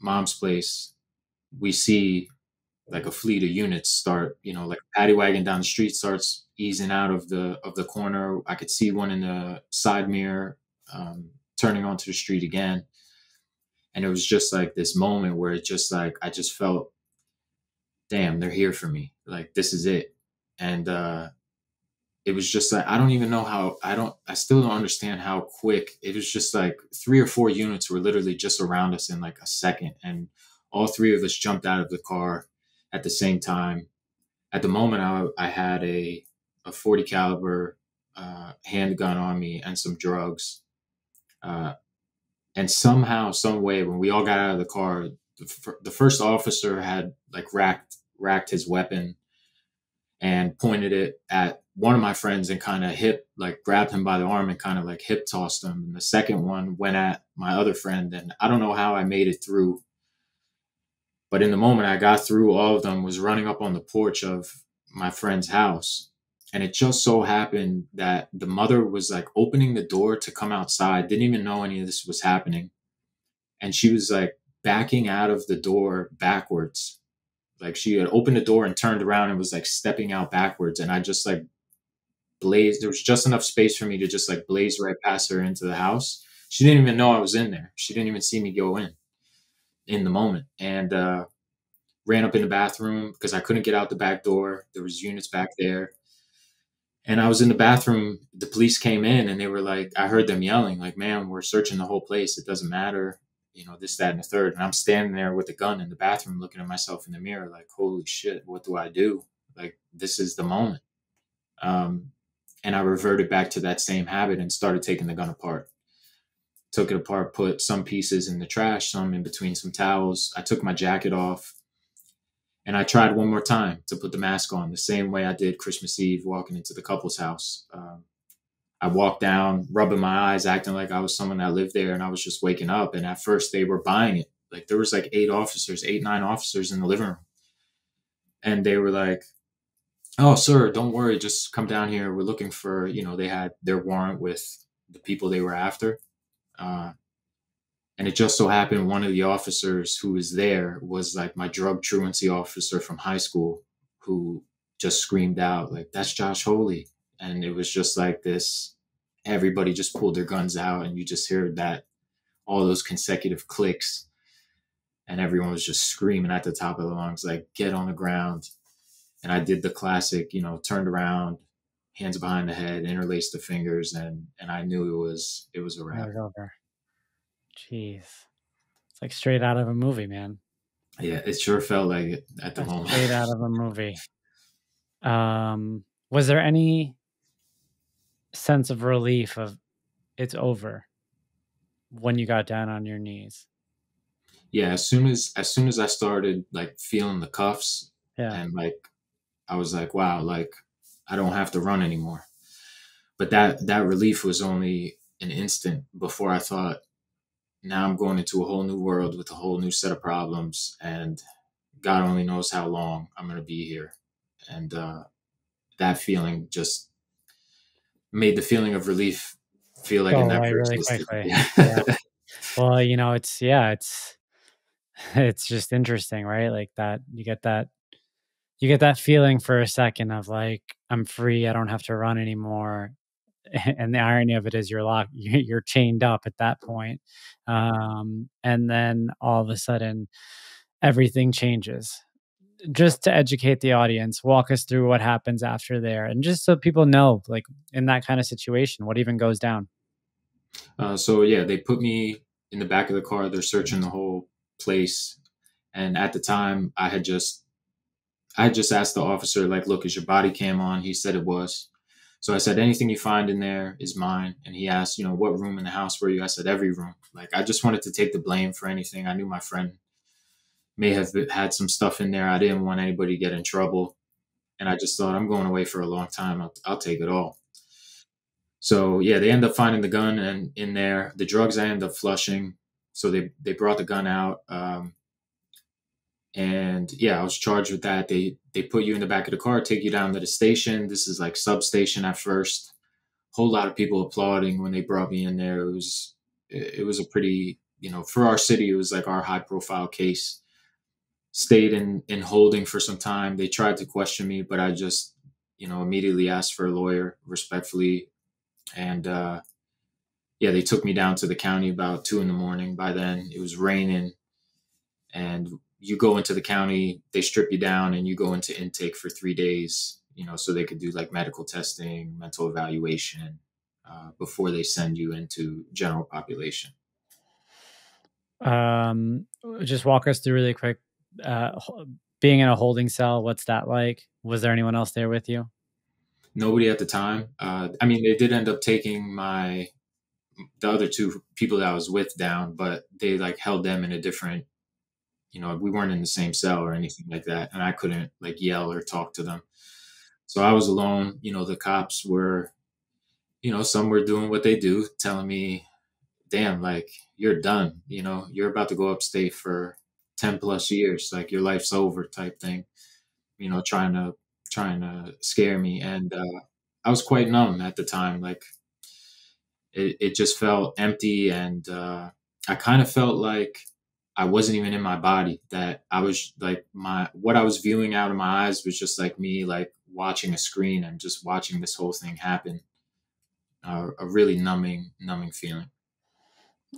mom's place, we see like a fleet of units start, like a paddy wagon down the street starts easing out of the corner. I could see one in the side mirror, turning onto the street again. And it was just like this moment where it just like, I just felt, damn, they're here for me. Like, this is it. And it was just like, I don't even know how, I still don't understand how quick. It was just like 3 or 4 units were literally just around us in like a second. And all 3 of us jumped out of the car at the same time. At the moment, I had a 40 caliber handgun on me and some drugs. Uh, and somehow, some way, when we all got out of the car, the first officer had like racked his weapon and pointed it at one of my friends and kind of grabbed him by the arm and kind of like hip tossed him. And the second one went at my other friend. And I don't know how I made it through, but in the moment I got through all of them, was running up on the porch of my friend's house. And it just so happened that the mother was like opening the door to come outside, didn't even know any of this was happening. And she was like backing out of the door backwards. Like, she had opened the door and turned around and was like stepping out backwards. And I just like blazed. There was just enough space for me to just like blaze right past her into the house. She didn't even know I was in there. She didn't even see me go in the moment. And ran up in the bathroom because I couldn't get out the back door. There was units back there. And I was in the bathroom. The police came in and they were like, I heard them yelling like, "Man, we're searching the whole place. It doesn't matter. This, that, and the third." And I'm standing there with a gun in the bathroom looking at myself in the mirror like, holy shit, what do I do? Like, this is the moment. And I reverted back to that same habit and started taking the gun apart. Took it apart, put some pieces in the trash, some in between some towels. I took my jacket off. And I tried one more time to put the mask on the same way I did Christmas Eve walking into the couple's house. I walked down, rubbing my eyes, acting like I was someone that lived there, and I was just waking up. And at first they were buying it. Like, there was like 9 officers in the living room. And they were like, "Oh, sir, don't worry. Just come down here. We're looking for," they had their warrant with the people they were after. And it just so happened one of the officers who was there was like my drug truancy officer from high school, who just screamed out like, "That's Josh Holi." And it was just like this, everybody just pulled their guns out and you just heard that, all those consecutive clicks, and everyone was just screaming at the top of their lungs, like, "Get on the ground." And I did the classic, turned around, hands behind the head, interlaced the fingers, and I knew it was a wrap. Over. Jeez. It's like straight out of a movie, man. Yeah, it sure felt like it at the moment. Straight out of a movie. Was there any sense of relief of it's over when you got down on your knees? Yeah, as soon as I started like feeling the cuffs, and like I was like, wow, like I don't have to run anymore. But that relief was only an instant before I thought, now I'm going into a whole new world with a whole new set of problems, and God only knows how long I'm going to be here. And that feeling just made the feeling of relief feel like it never really existed. quickly. Yeah. Well, it's just interesting, right? Like that you get that feeling for a second of like, I'm free, I don't have to run anymore. And the irony of it is you're chained up at that point. And then all of a sudden everything changes. Just to educate the audience, walk us through what happens after there. And just so people know, like in that kind of situation, what even goes down. So yeah, they put me in the back of the car. They're searching the whole place. And at the time I had just asked the officer, like, "Look, is your body cam on?" He said it was. So I said, "Anything you find in there is mine." And he asked, "What room in the house were you?" I said, "Every room." Like, I just wanted to take the blame for anything. I knew my friend may have had some stuff in there. I didn't want anybody to get in trouble. And I just thought, I'm going away for a long time. I'll take it all. So yeah, they end up finding the gun and in there, the drugs I end up flushing. So they brought the gun out. And yeah, I was charged with that. They put you in the back of the car, take you down to the station. This is like substation at first. Whole lot of people applauding when they brought me in there. It was it was a pretty, for our city, it was like our high profile case. Stayed in holding for some time. They tried to question me, but I just, immediately asked for a lawyer respectfully. And yeah, they took me down to the county about 2 in the morning. By then it was raining, and you go into the county, they strip you down, and you go into intake for 3 days, so they could do like medical testing, mental evaluation, before they send you into general population. Um, just walk us through really quick. Being in a holding cell, what's that like? Was there anyone else there with you? Nobody at the time. I mean, they did end up taking the other two people that I was with down, but they like held them in a different, we weren't in the same cell or anything like that. And I couldn't like yell or talk to them. So I was alone. The cops were, some were doing what they do, telling me, damn, like you're done, you're about to go upstate for 10 plus years, like your life's over type thing, trying to scare me. And I was quite numb at the time. Like it just felt empty. And I kind of felt like I wasn't even in my body, that I was like what I was viewing out of my eyes was just like me, like watching a screen and just watching this whole thing happen. A really numbing feeling.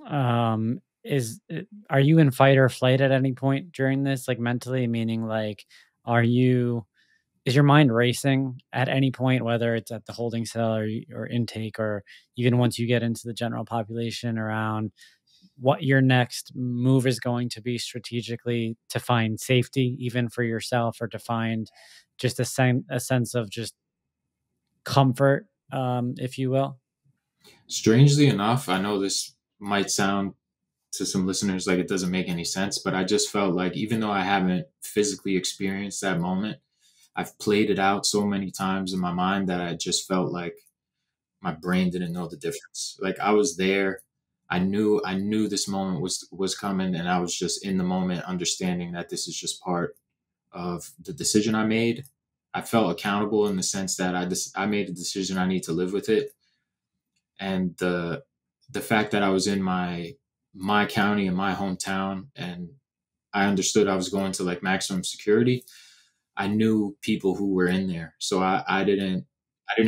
Are you in fight or flight at any point during this, like mentally, meaning like, is your mind racing at any point, whether it's at the holding cell or intake, or even once you get into the general population, around what your next move is going to be strategically to find safety, even for yourself, or to find just a sense of just comfort, if you will? Strangely enough, I know this might sound to some listeners like it doesn't make any sense, but I just felt like even though I haven't physically experienced that moment, I've played it out so many times in my mind that I just felt like my brain didn't know the difference. Like I was there. I knew this moment was coming, and I was just in the moment understanding that this is just part of the decision I made. I felt accountable in the sense that I made a decision. I need to live with it. And the fact that I was in my county, in my hometown, and I understood I was going to like maximum security. I knew people who were in there, so I didn't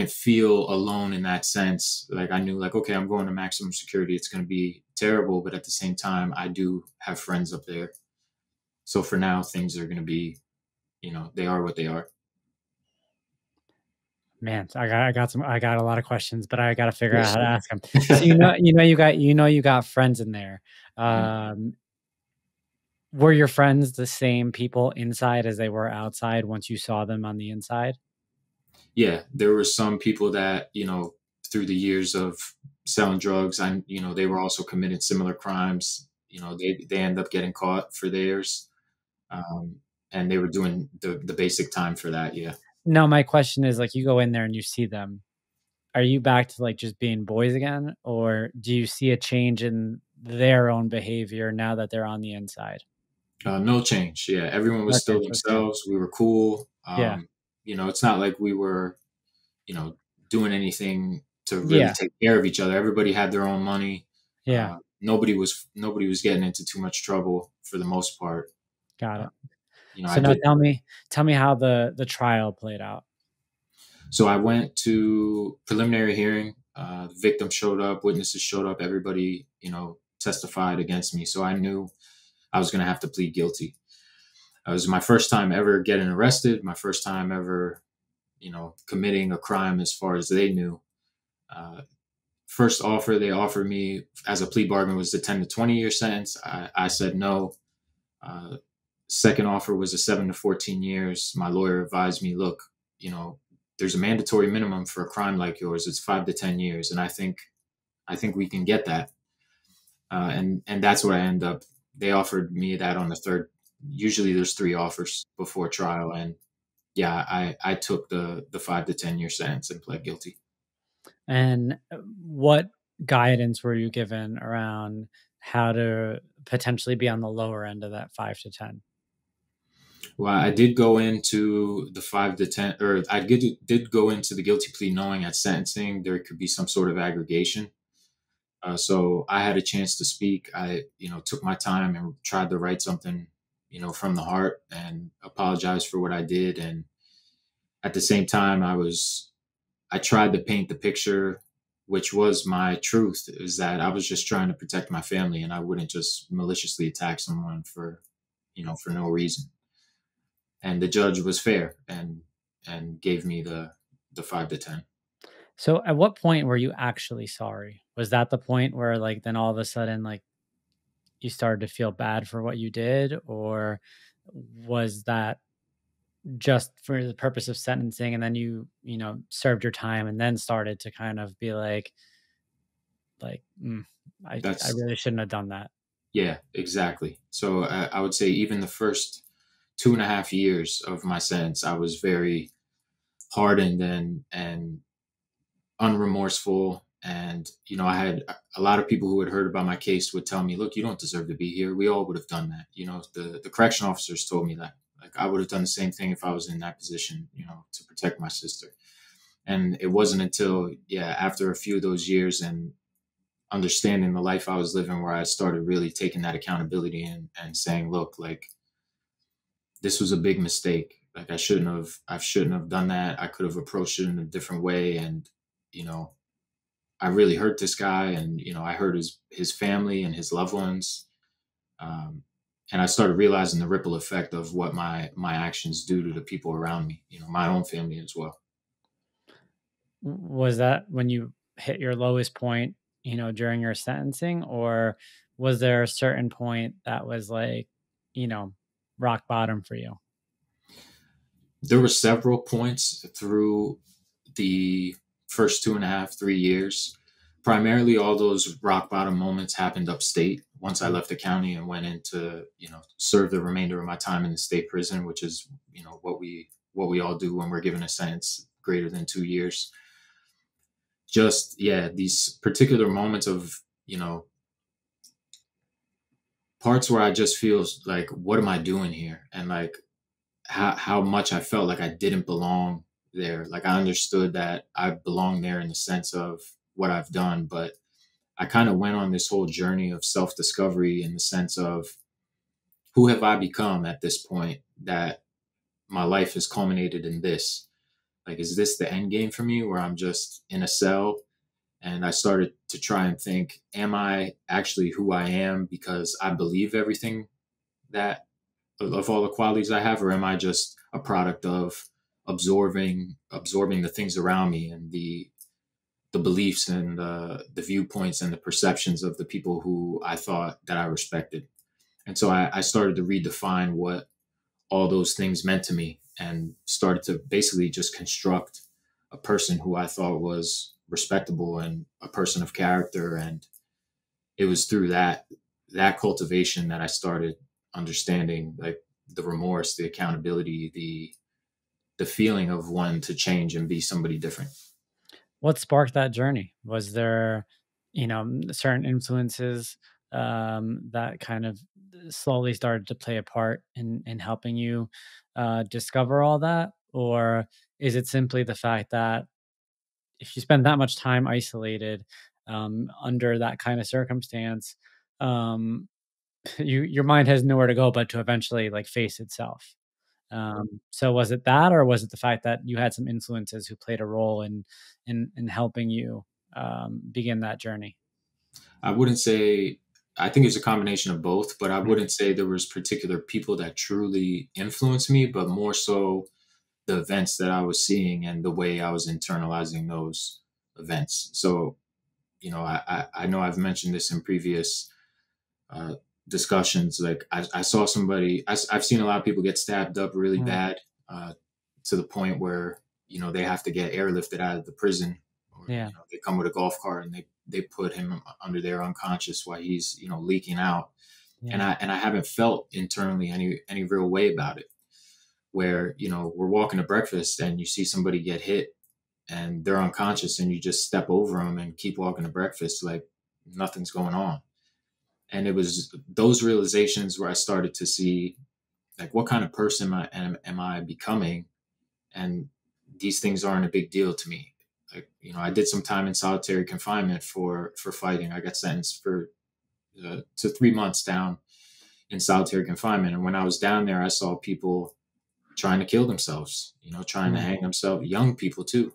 feel alone in that sense. Like I knew, like, okay, I'm going to maximum security. It's going to be terrible, but at the same time, I do have friends up there. So for now, things are going to be, they are what they are. Man, I got a lot of questions, but I got to figure out how to ask them. So you got friends in there. Were your friends the same people inside as they were outside once you saw them on the inside? Yeah, there were some people that, through the years of selling drugs, they were also committed similar crimes. They end up getting caught for theirs. And they were doing the basic time for that. Yeah. No, my question is, like, you go in there and you see them. Are you back to like just being boys again? Or do you see a change in their own behavior now that they're on the inside? No change. Yeah. Everyone was still themselves. We were cool. Yeah. It's not like we were, doing anything to really take care of each other. Everybody had their own money. Yeah. Nobody was getting into too much trouble for the most part. Got it. So now tell me how the trial played out. So I went to preliminary hearing. The victim showed up, witnesses showed up, everybody, testified against me. So I knew I was going to have to plead guilty. It was my first time ever getting arrested, my first time ever, committing a crime as far as they knew. First offer they offered me as a plea bargain was the 10 to 20-year sentence. I said no. Second offer was a 7 to 14 years. My lawyer advised me, look, there's a mandatory minimum for a crime like yours. It's 5 to 10 years. And I think we can get that. And that's what I end up. They offered me that on the third. Usually there's 3 offers before trial. And yeah, I took the 5 to 10-year sentence and pled guilty. And what guidance were you given around how to potentially be on the lower end of that 5 to 10? Well, I did go into the 5 to 10, or I did go into the guilty plea knowing at sentencing there could be some sort of aggregation. So I had a chance to speak. I, took my time and tried to write something, from the heart, and apologize for what I did. And at the same time, I tried to paint the picture, which was my truth, is that I was just trying to protect my family, and I wouldn't just maliciously attack someone for no reason. And the judge was fair and gave me the 5 to 10. So at what point were you actually sorry? Was that the point where like then all of a sudden like you started to feel bad for what you did, or was that just for the purpose of sentencing and then you served your time and then started to kind of be like I That's really shouldn't have done that. Yeah, exactly. So I would say even the first 2.5 years of my sentence, I was very hardened and unremorseful. And, I had a lot of people who had heard about my case would tell me, look, you don't deserve to be here. We all would have done that. The correction officers told me that. Like, I would have done the same thing if I was in that position, to protect my sister. And it wasn't until, yeah, after a few of those years and understanding the life I was living, where I started really taking that accountability and saying, look, like, this was a big mistake. Like, I shouldn't have done that. I could have approached it in a different way. And, you know, I really hurt this guy, and, I hurt his family and his loved ones. Um, and I started realizing the ripple effect of what my actions do to the people around me, my own family as well. Was that when you hit your lowest point, during your sentencing, or was there a certain point that was like, you know, rock bottom for you? There were several points through the first 2.5, 3 years. Primarily, all those rock bottom moments happened upstate once I left the county and went into, serve the remainder of my time in the state prison, which is, what we all do when we're given a sentence greater than 2 years. Just, yeah, these particular moments of, parts where I just feel like, what am I doing here? And like, how much I felt like I didn't belong there. Like, I understood that I belong there in the sense of what I've done, but I kind of went on this whole journey of self discovery in the sense of, who have I become at this point that my life has culminated in this? Like, is this the end game for me, where I'm just in a cell? And I started to try and think, am I actually who I am because I believe everything that of all the qualities I have, or am I just a product of absorbing the things around me, and the beliefs and the viewpoints and the perceptions of the people who I thought that I respected? And so I started to redefine what all those things meant to me, and started to basically just construct a person who I thought was respectable and a person of character. And it was through that cultivation that I started understanding, like, the remorse, the accountability, the feeling of wanting to change and be somebody different. What sparked that journey? Was there, certain influences that kind of slowly started to play a part in helping you discover all that? Or is it simply the fact that if you spend that much time isolated under that kind of circumstance, um, your mind has nowhere to go but to eventually like face itself? So was it that, or was it the fact that you had some influences who played a role in helping you begin that journey? I wouldn't say, I think it's a combination of both, but I Mhm. wouldn't say there was particular people that truly influenced me, but more so the events that I was seeing and the way I was internalizing those events. So, I know I've mentioned this in previous uh, discussions. Like, I saw somebody, I've seen a lot of people get stabbed up really Mm. bad, uh, to the point where, they have to get airlifted out of the prison, or, Yeah, they come with a golf cart and they put him under there unconscious while he's, leaking out. And yeah, I haven't felt internally any real way about it, where, we're walking to breakfast and you see somebody get hit and they're unconscious, and you just step over them and keep walking to breakfast like nothing's going on. And it was those realizations where I started to see, like, what kind of person am I becoming? And these things aren't a big deal to me. like, you know, I did some time in solitary confinement for fighting. I got sentenced for to 3 months down in solitary confinement. And when I was down there, I saw people trying to kill themselves, you know, trying to hang themselves, young people too.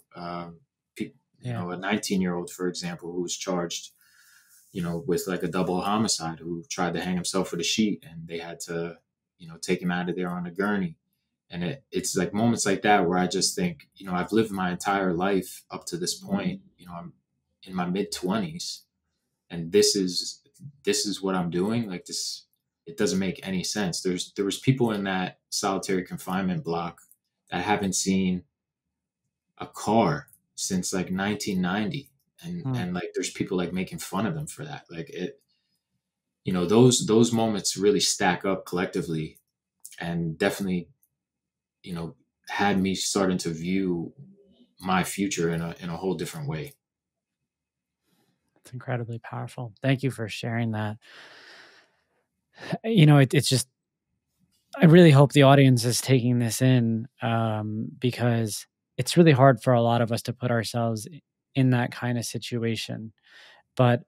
You know, a 19-year-old, for example, who was charged, you know, with like a double homicide, who tried to hang himself with a sheet, and they had to, you know, take him out of there on a gurney. And it's like moments like that where I just think, you know, I've lived my entire life up to this point. You know, I'm in my mid 20s, and this is what I'm doing. Like this, it doesn't make any sense. There was people in that solitary confinement block that haven't seen a car since like 1990, and like there's people like making fun of them for that. Like it, you know, those moments really stack up collectively, and definitely, you know, had me starting to view my future in a whole different way. It's incredibly powerful. Thank you for sharing that. You know, it's just, I really hope the audience is taking this in, because it's really hard for a lot of us to put ourselves in that kind of situation. But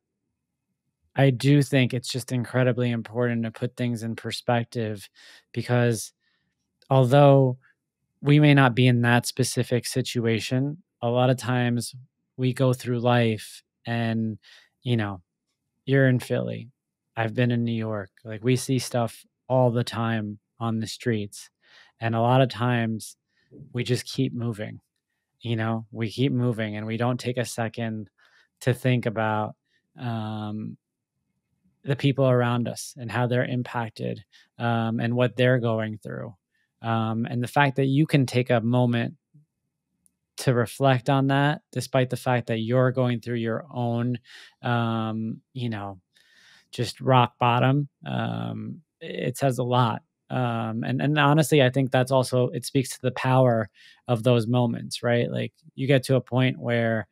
I do think it's just incredibly important to put things in perspective, because although we may not be in that specific situation, a lot of times we go through life and, you know, you're in Philly. I've been in New York. Like we see stuff all the time on the streets. And a lot of times we just keep moving. You know, we keep moving and we don't take a second to think about the people around us and how they're impacted, and what they're going through. And the fact that you can take a moment to reflect on that, despite the fact that you're going through your own, you know, just rock bottom, it says a lot. And honestly, I think that's also, it speaks to the power of those moments, right? Like you get to a point where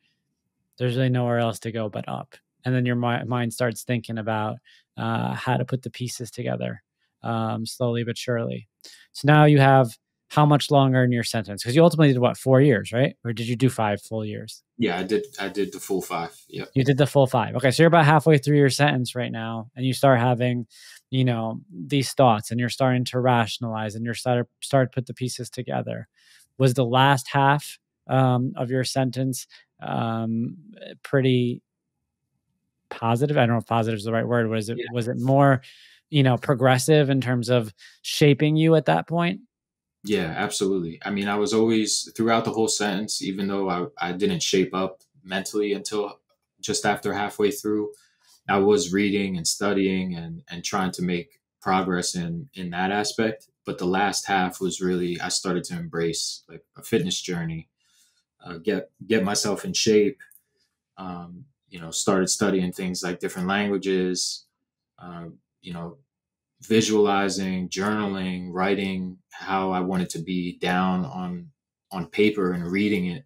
there's really nowhere else to go but up. And then your mind starts thinking about how to put the pieces together, slowly but surely. So now you have how much longer in your sentence? Because you ultimately did what, 4 years, right? Or did you do 5 full years? Yeah, I did the full 5. Yeah. You did the full 5. Okay. So you're about halfway through your sentence right now, and you start having, you know, these thoughts, and you're starting to rationalize, and you're start to put the pieces together. Was the last half of your sentence pretty positive? I don't know if positive is the right word. Was it more, you know, progressive in terms of shaping you at that point? Yeah, absolutely. I mean, I was always throughout the whole sentence, even though I didn't shape up mentally until just after halfway through, I was reading and studying and trying to make progress in that aspect. But the last half was really, I started to embrace like a fitness journey, get myself in shape. You know, started studying things like different languages, you know, visualizing, journaling, writing how I wanted to be down on paper and reading it.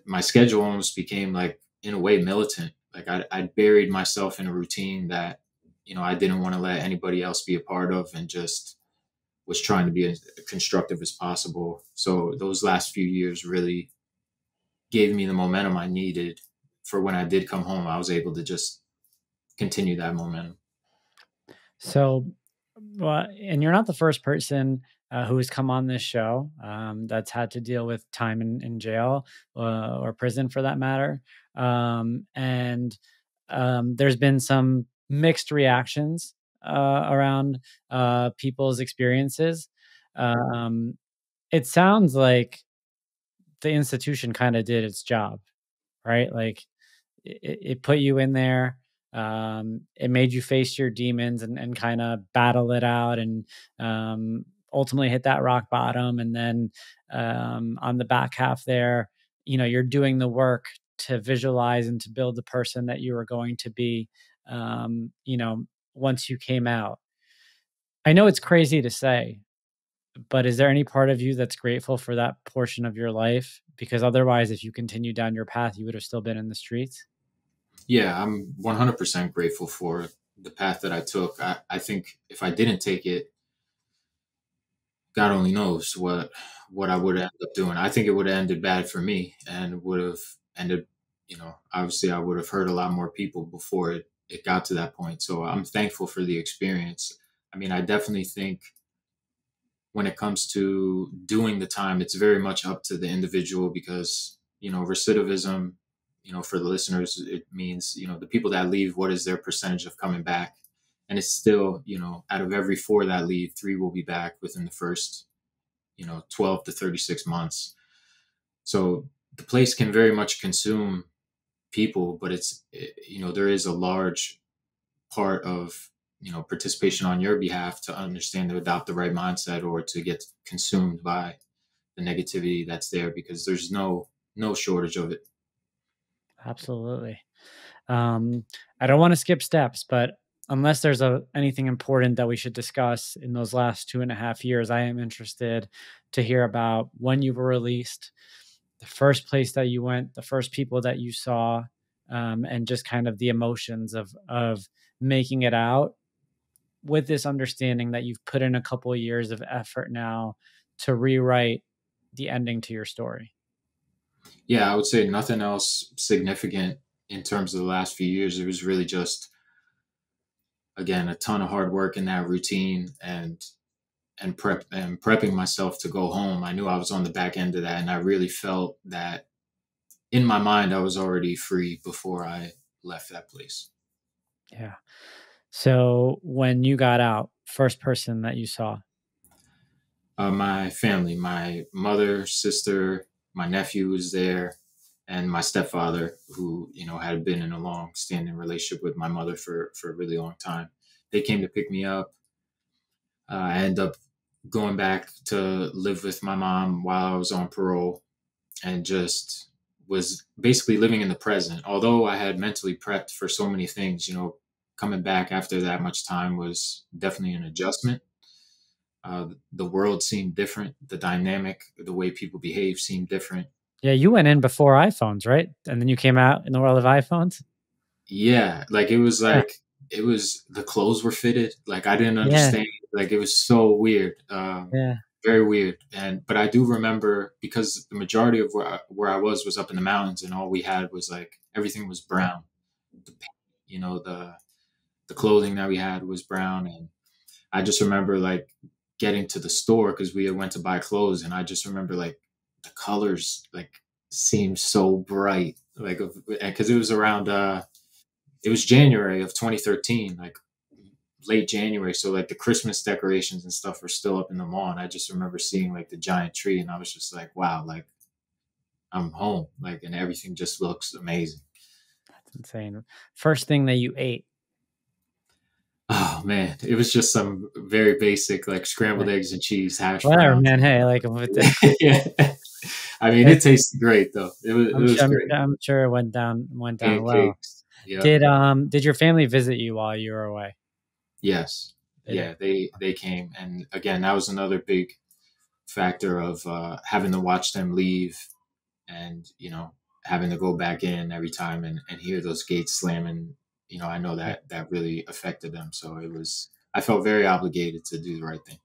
My schedule almost became like, in a way, militant. Like I buried myself in a routine that, you know, I didn't want to let anybody else be a part of, and just was trying to be as constructive as possible. So those last few years really gave me the momentum I needed for when I did come home. I was able to just continue that momentum. So, well, and you're not the first person who has come on this show that's had to deal with time in jail or prison, for that matter. And there's been some mixed reactions around people's experiences. It sounds like the institution kind of did its job, right? Like it put you in there. It made you face your demons and kind of battle it out, and ultimately hit that rock bottom. And then on the back half there, you know, you're doing the work to visualize and to build the person that you were going to be, you know, once you came out. I know it's crazy to say, but is there any part of you that's grateful for that portion of your life? Because otherwise, if you continue down your path, you would have still been in the streets. Yeah, I'm 100% grateful for the path that I took. I think if I didn't take it, God only knows what I would end up doing. I think it would have ended bad for me and would have ended, obviously I would have hurt a lot more people before it got to that point. So I'm thankful for the experience. I mean, I definitely think when it comes to doing the time, it's very much up to the individual because, recidivism, for the listeners, it means, the people that leave, what is their percentage of coming back? And it's still, out of every four that leave, three will be back within the first, 12 to 36 months. So the place can very much consume people, but there is a large part of, participation on your behalf to understand to adopt the right mindset or to get consumed by the negativity that's there because there's no shortage of it. Absolutely. I don't want to skip steps, but unless there's anything important that we should discuss in those last 2.5 years, I am interested to hear about when you were released, the first place that you went, the first people that you saw, and just kind of the emotions of making it out with this understanding that you've put in a couple of years of effort now to rewrite the ending to your story. Yeah, I would say nothing else significant in terms of the last few years. It was really just, again, a ton of hard work in that routine and prepping myself to go home. I knew I was on the back end of that, and I really felt that in my mind I was already free before I left that place. Yeah. So when you got out, first person that you saw? My family, my mother, sister, my nephew was there, and my stepfather, who had been in a long-standing relationship with my mother for a really long time. They came to pick me up. I ended up going back to live with my mom while I was on parole, and just was basically living in the present. Although I had mentally prepped for so many things, coming back after that much time was definitely an adjustment. The world seemed different. The dynamic, the way people behave seemed different. Yeah, you went in before iPhones, right? And then you came out in the world of iPhones? Yeah, like it was the clothes were fitted. Like I didn't understand. Like it was so weird. Very weird. But I do remember because the majority of where I was up in the mountains, and all we had was like everything was brown. The clothing that we had was brown, and I just remember like getting to the store because we went to buy clothes, and I just remember like the colors like seemed so bright, like because it was around it was January of 2013, like late January. So like the Christmas decorations and stuff were still up in the mall. And I just remember seeing like the giant tree, and I was just like, wow, like I'm home. Like, and everything just looks amazing. That's insane. First thing that you ate? Oh man, it was just some very basic like scrambled eggs and cheese, hash Whatever, browns. man. Hey, like Yeah. I mean, it tasted great though. It was great. I'm sure it went down well. Pancakes. Yeah. Did your family visit you while you were away? Yes. Yeah, they came, and again, that was another big factor of having to watch them leave, and having to go back in every time and hear those gates slamming. I know that really affected them. So I felt very obligated to do the right thing.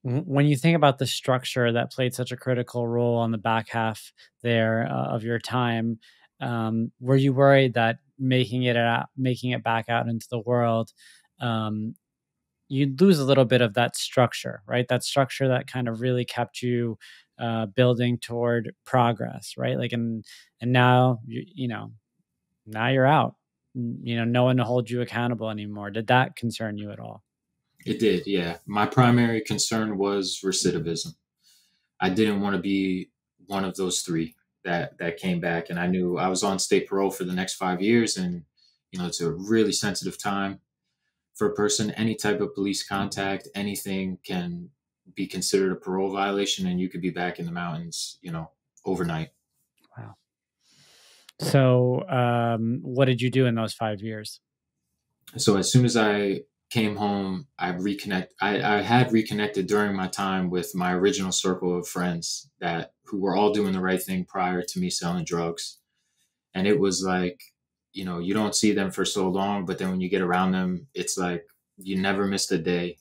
When you think about the structure that played such a critical role on the back half there of your time, were you worried that making it back out into the world, you'd lose a little bit of that structure, right? That structure that kind of really kept you building toward progress, right? Like, and now now you're out. No one to hold you accountable anymore. Did that concern you at all? It did, yeah. My primary concern was recidivism. I didn't want to be one of those three that came back, and I knew I was on state parole for the next 5 years, and it's a really sensitive time for a person. Any type of police contact, anything can be considered a parole violation, and you could be back in the mountains, overnight. Wow. So, what did you do in those 5 years? So as soon as I came home, I had reconnected during my time with my original circle of friends who were all doing the right thing prior to me selling drugs. And it was like, you don't see them for so long, but then when you get around them, it's like you never missed a day.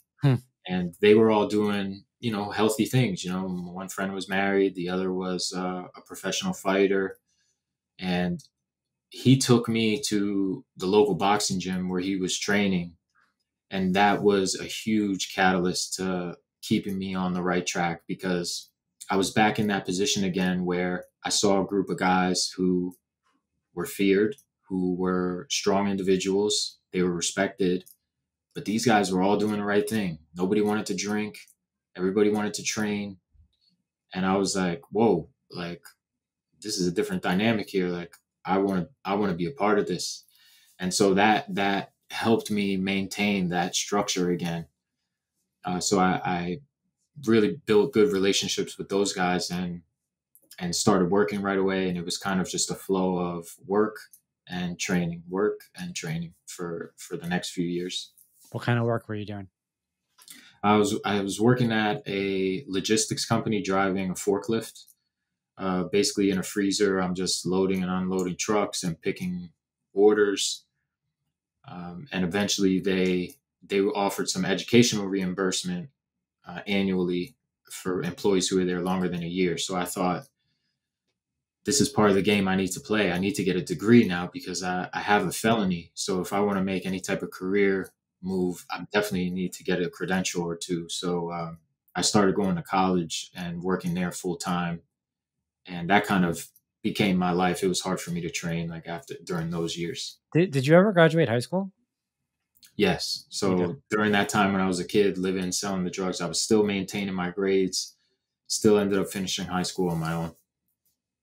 And they were all doing, healthy things. One friend was married, the other was a professional fighter, and he took me to the local boxing gym where he was training, and that was a huge catalyst to keeping me on the right track, because I was back in that position again where I saw a group of guys who were feared, who were strong individuals, they were respected, but these guys were all doing the right thing. Nobody wanted to drink, everybody wanted to train, and I was like, whoa, like this is a different dynamic here. Like I want to be a part of this. And so that helped me maintain that structure again. So I really built good relationships with those guys, and started working right away. And it was kind of just a flow of work and training for the next few years. What kind of work were you doing? I was working at a logistics company, driving a forklift. Basically, in a freezer, I'm just loading and unloading trucks and picking orders. And eventually, they offered some educational reimbursement annually for employees who were there longer than a year. So I thought, this is part of the game I need to play. I need to get a degree now because I have a felony. So if I want to make any type of career move, I definitely need to get a credential or two. So I started going to college and working there full time, and that kind of became my life. It was hard for me to train like during those years. Did you ever graduate high school? Yes. So during that time when I was a kid living, selling the drugs, I was still maintaining my grades, still ended up finishing high school on my own.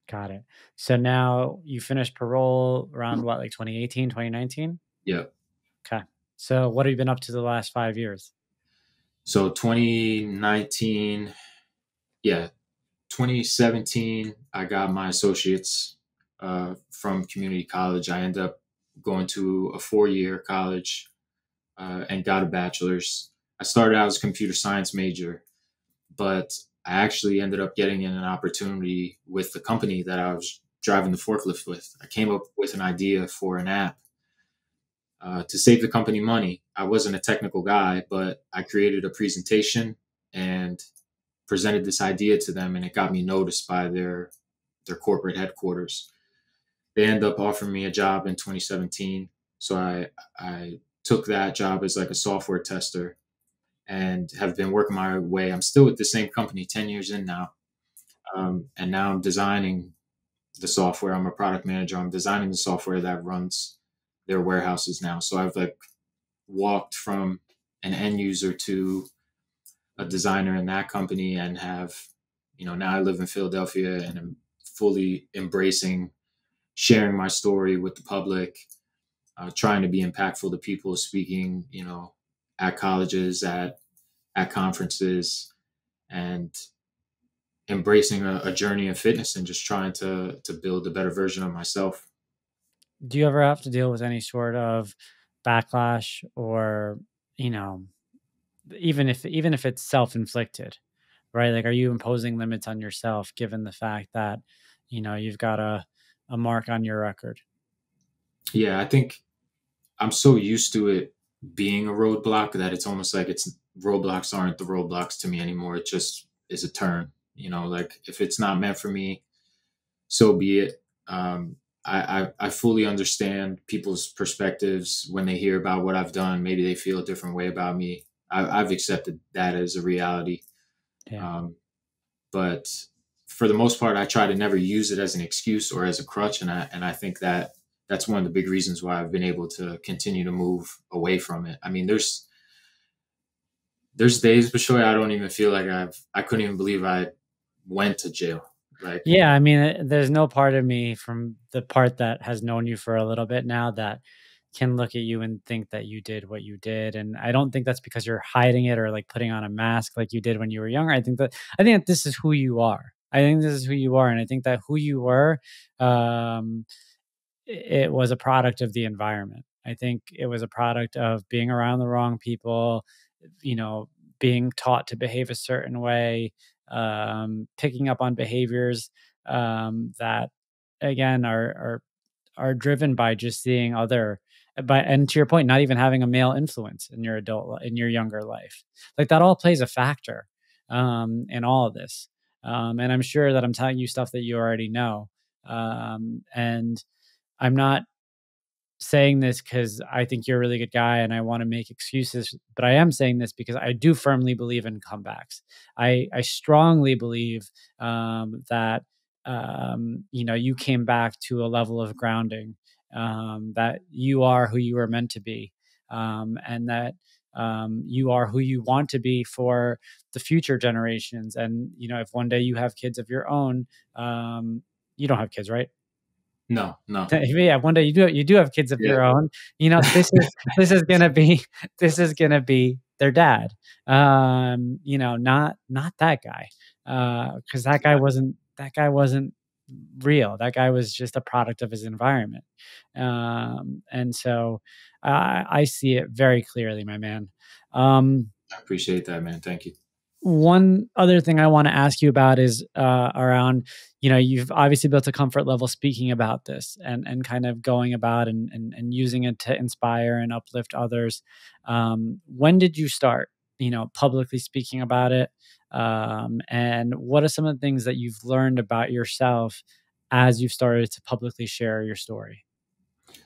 Got it. So now you finished parole around what, like 2018, 2019? Yeah. Okay. So what have you been up to the last 5 years? So 2019, yeah, 2017, I got my associates from community college. I ended up going to a 4-year college and got a bachelor's. I started out as a computer science major, but I actually ended up getting in an opportunity with the company that I was driving the forklift with. I came up with an idea for an app to save the company money. I wasn't a technical guy, but I created a presentation and presented this idea to them, and it got me noticed by their corporate headquarters. They ended up offering me a job in 2017. So I took that job as like a software tester and have been working my way. I'm still with the same company 10 years in now. And now I'm designing the software. I'm a product manager. I'm designing the software that runs their warehouses now. So I've like walked from an end user to a designer in that company, and have, now I live in Philadelphia and I'm fully embracing sharing my story with the public, trying to be impactful to people, speaking, at colleges, at conferences, and embracing a journey of fitness and just trying to build a better version of myself. Do you ever have to deal with any sort of backlash, or, even if it's self-inflicted, right? Like, are you imposing limits on yourself given the fact that, you've got a mark on your record? Yeah, I think I'm so used to it being a roadblock that it's almost like roadblocks aren't the roadblocks to me anymore. It just is a turn, like if it's not meant for me, so be it. I fully understand people's perspectives when they hear about what I've done. Maybe they feel a different way about me. I've accepted that as a reality. Yeah. But for the most part, I try to never use it as an excuse or as a crutch. And I think that that's one of the big reasons why I've been able to continue to move away from it. I mean, there's days, Bishoy, I don't even feel like I couldn't even believe I went to jail. Like, yeah, I mean, there's no part of me, from the part that has known you for a little bit now, that can look at you and think that you did what you did. And I don't think that's because you're hiding it or like putting on a mask like you did when you were younger. I think that this is who you are. I think this is who you are. And I think that who you were, it was a product of the environment. I think it was a product of being around the wrong people, being taught to behave a certain way, picking up on behaviors that, again, are driven by just seeing and to your point, not even having a male influence in your younger life. Like, that all plays a factor. in all of this. And I'm sure that I'm telling you stuff that you already know. And I'm not saying this because I think you're a really good guy and I want to make excuses, but I am saying this because I do firmly believe in comebacks. I strongly believe that you came back to a level of grounding, that you are who you were meant to be, and that you are who you want to be for the future generations. And if one day you have kids of your own, you don't have kids, right? No, no. Yeah, one day you do have kids of Yeah. your own. This is gonna be their dad. Not that guy. Because that guy wasn't real. That guy was just a product of his environment. And so I see it very clearly, my man. I appreciate that, man. Thank you. One other thing I want to ask you about is around, you've obviously built a comfort level speaking about this and kind of going about and using it to inspire and uplift others. When did you start, publicly speaking about it? And what are some of the things that you've learned about yourself as you've started to publicly share your story?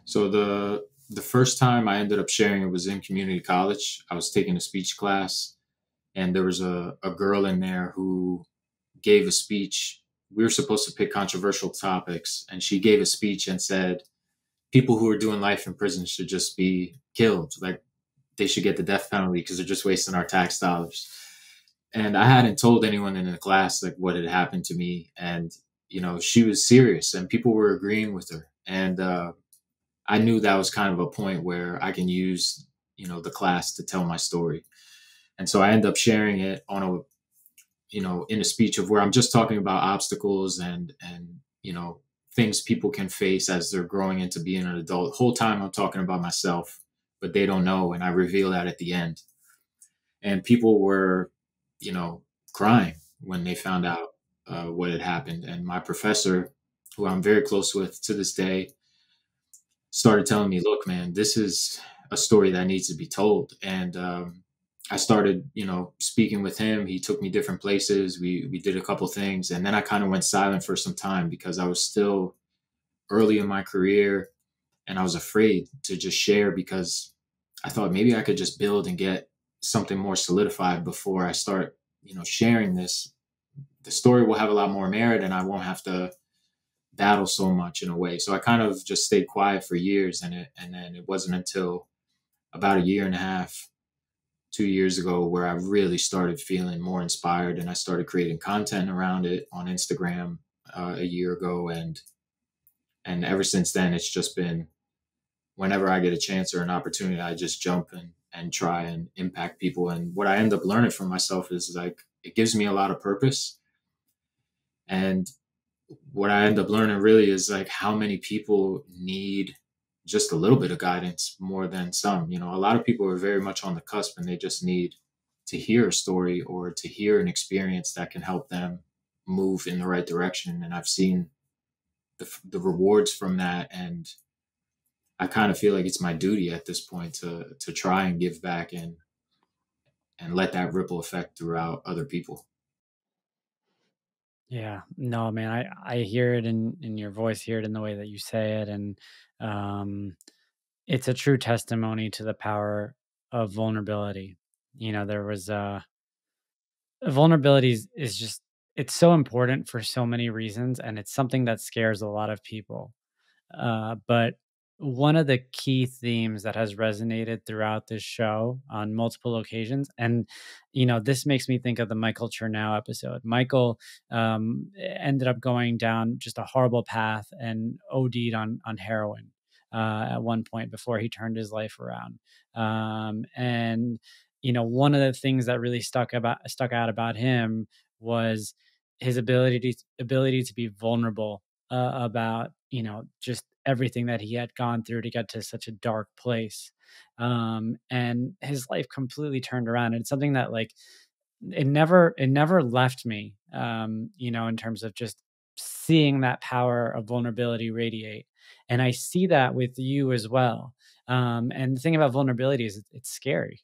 So the first time I ended up sharing it was in community college. I was taking a speech class, and there was a girl in there who gave a speech. We were supposed to pick controversial topics, and she gave a speech and said people who are doing life in prison should just be killed. Like, they should get the death penalty because they're just wasting our tax dollars. And I hadn't told anyone in the class like what had happened to me, and she was serious, and people were agreeing with her. And I knew that was kind of a point where I can use the class to tell my story. And so I end up sharing it on in a speech of where I'm just talking about obstacles and things people can face as they're growing into being an adult. The whole time I'm talking about myself, but they don't know, and I reveal that at the end. And people were, crying when they found out what had happened. And my professor, who I'm very close with to this day, started telling me, "Look, man, this is a story that needs to be told." And I started, speaking with him. He took me different places. We did a couple things, and then I kind of went silent for some time because I was still early in my career, and I was afraid to just share because I thought maybe I could just build and get something more solidified before I start, sharing this. The story will have a lot more merit, and I won't have to battle so much in a way. So I kind of just stayed quiet for years, and then it wasn't until about a year and a half, 2 years ago, where I really started feeling more inspired, and I started creating content around it on Instagram a year ago, and ever since then, it's just been whenever I get a chance or an opportunity, I just jump and try and impact people. And what I end up learning from myself is like it gives me a lot of purpose. And what I end up learning really is like how many people need just a little bit of guidance more than some. A lot of people are very much on the cusp, and they just need to hear a story or to hear an experience that can help them move in the right direction. And I've seen the rewards from that, and I kind of feel like it's my duty at this point to try and give back and let that ripple effect throughout other people. Yeah, no, man, I hear it in your voice, hear it in the way that you say it, and um, it's a true testimony to the power of vulnerability. There was vulnerability is just it's so important for so many reasons, and it's something that scares a lot of people. But one of the key themes that has resonated throughout this show on multiple occasions, and this makes me think of the Michael Chernow episode. Michael ended up going down just a horrible path and OD'd on heroin at one point before he turned his life around. And one of the things that really stuck out about him was his ability to be vulnerable about just everything that he had gone through to get to such a dark place, and his life completely turned around. And it's something that like it never left me, in terms of just seeing that power of vulnerability radiate. And I see that with you as well. And the thing about vulnerability is it's scary.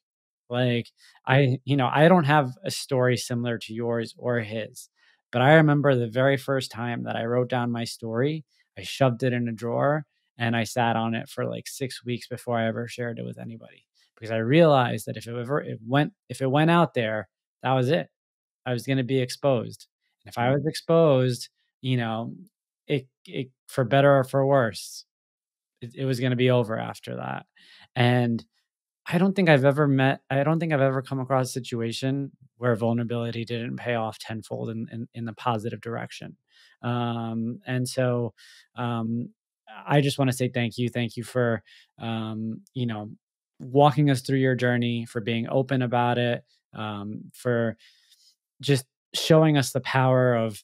Like I don't have a story similar to yours or his, but I remember the very first time that I wrote down my story, I shoved it in a drawer and I sat on it for like 6 weeks before I ever shared it with anybody, because I realized that if it went out there, that was it. I was going to be exposed. And if I was exposed, you know, it for better or for worse, it was going to be over after that. And I don't think I've ever come across a situation where vulnerability didn't pay off tenfold in the positive direction. And so I just want to say thank you. Thank you for, walking us through your journey, for being open about it, for just showing us the power of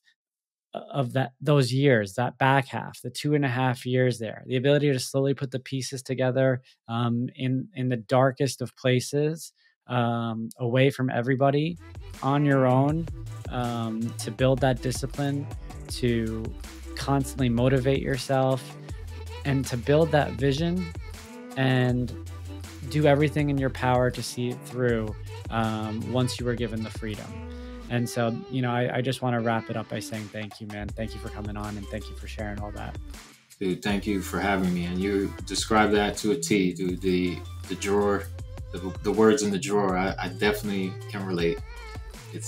those years, that back half, the 2.5 years there, the ability to slowly put the pieces together, in the darkest of places, away from everybody, on your own, to build that discipline, to constantly motivate yourself, and to build that vision, and do everything in your power to see it through, once you were given the freedom. And so, I just want to wrap it up by saying thank you, man. Thank you for coming on, and thank you for sharing all that. Dude, thank you for having me. And you described that to a T, dude. The drawer, the words in the drawer, I definitely can relate. It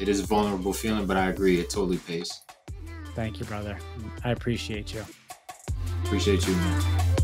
is a vulnerable feeling, but I agree, it totally pays. Thank you, brother. I appreciate you. Appreciate you, man.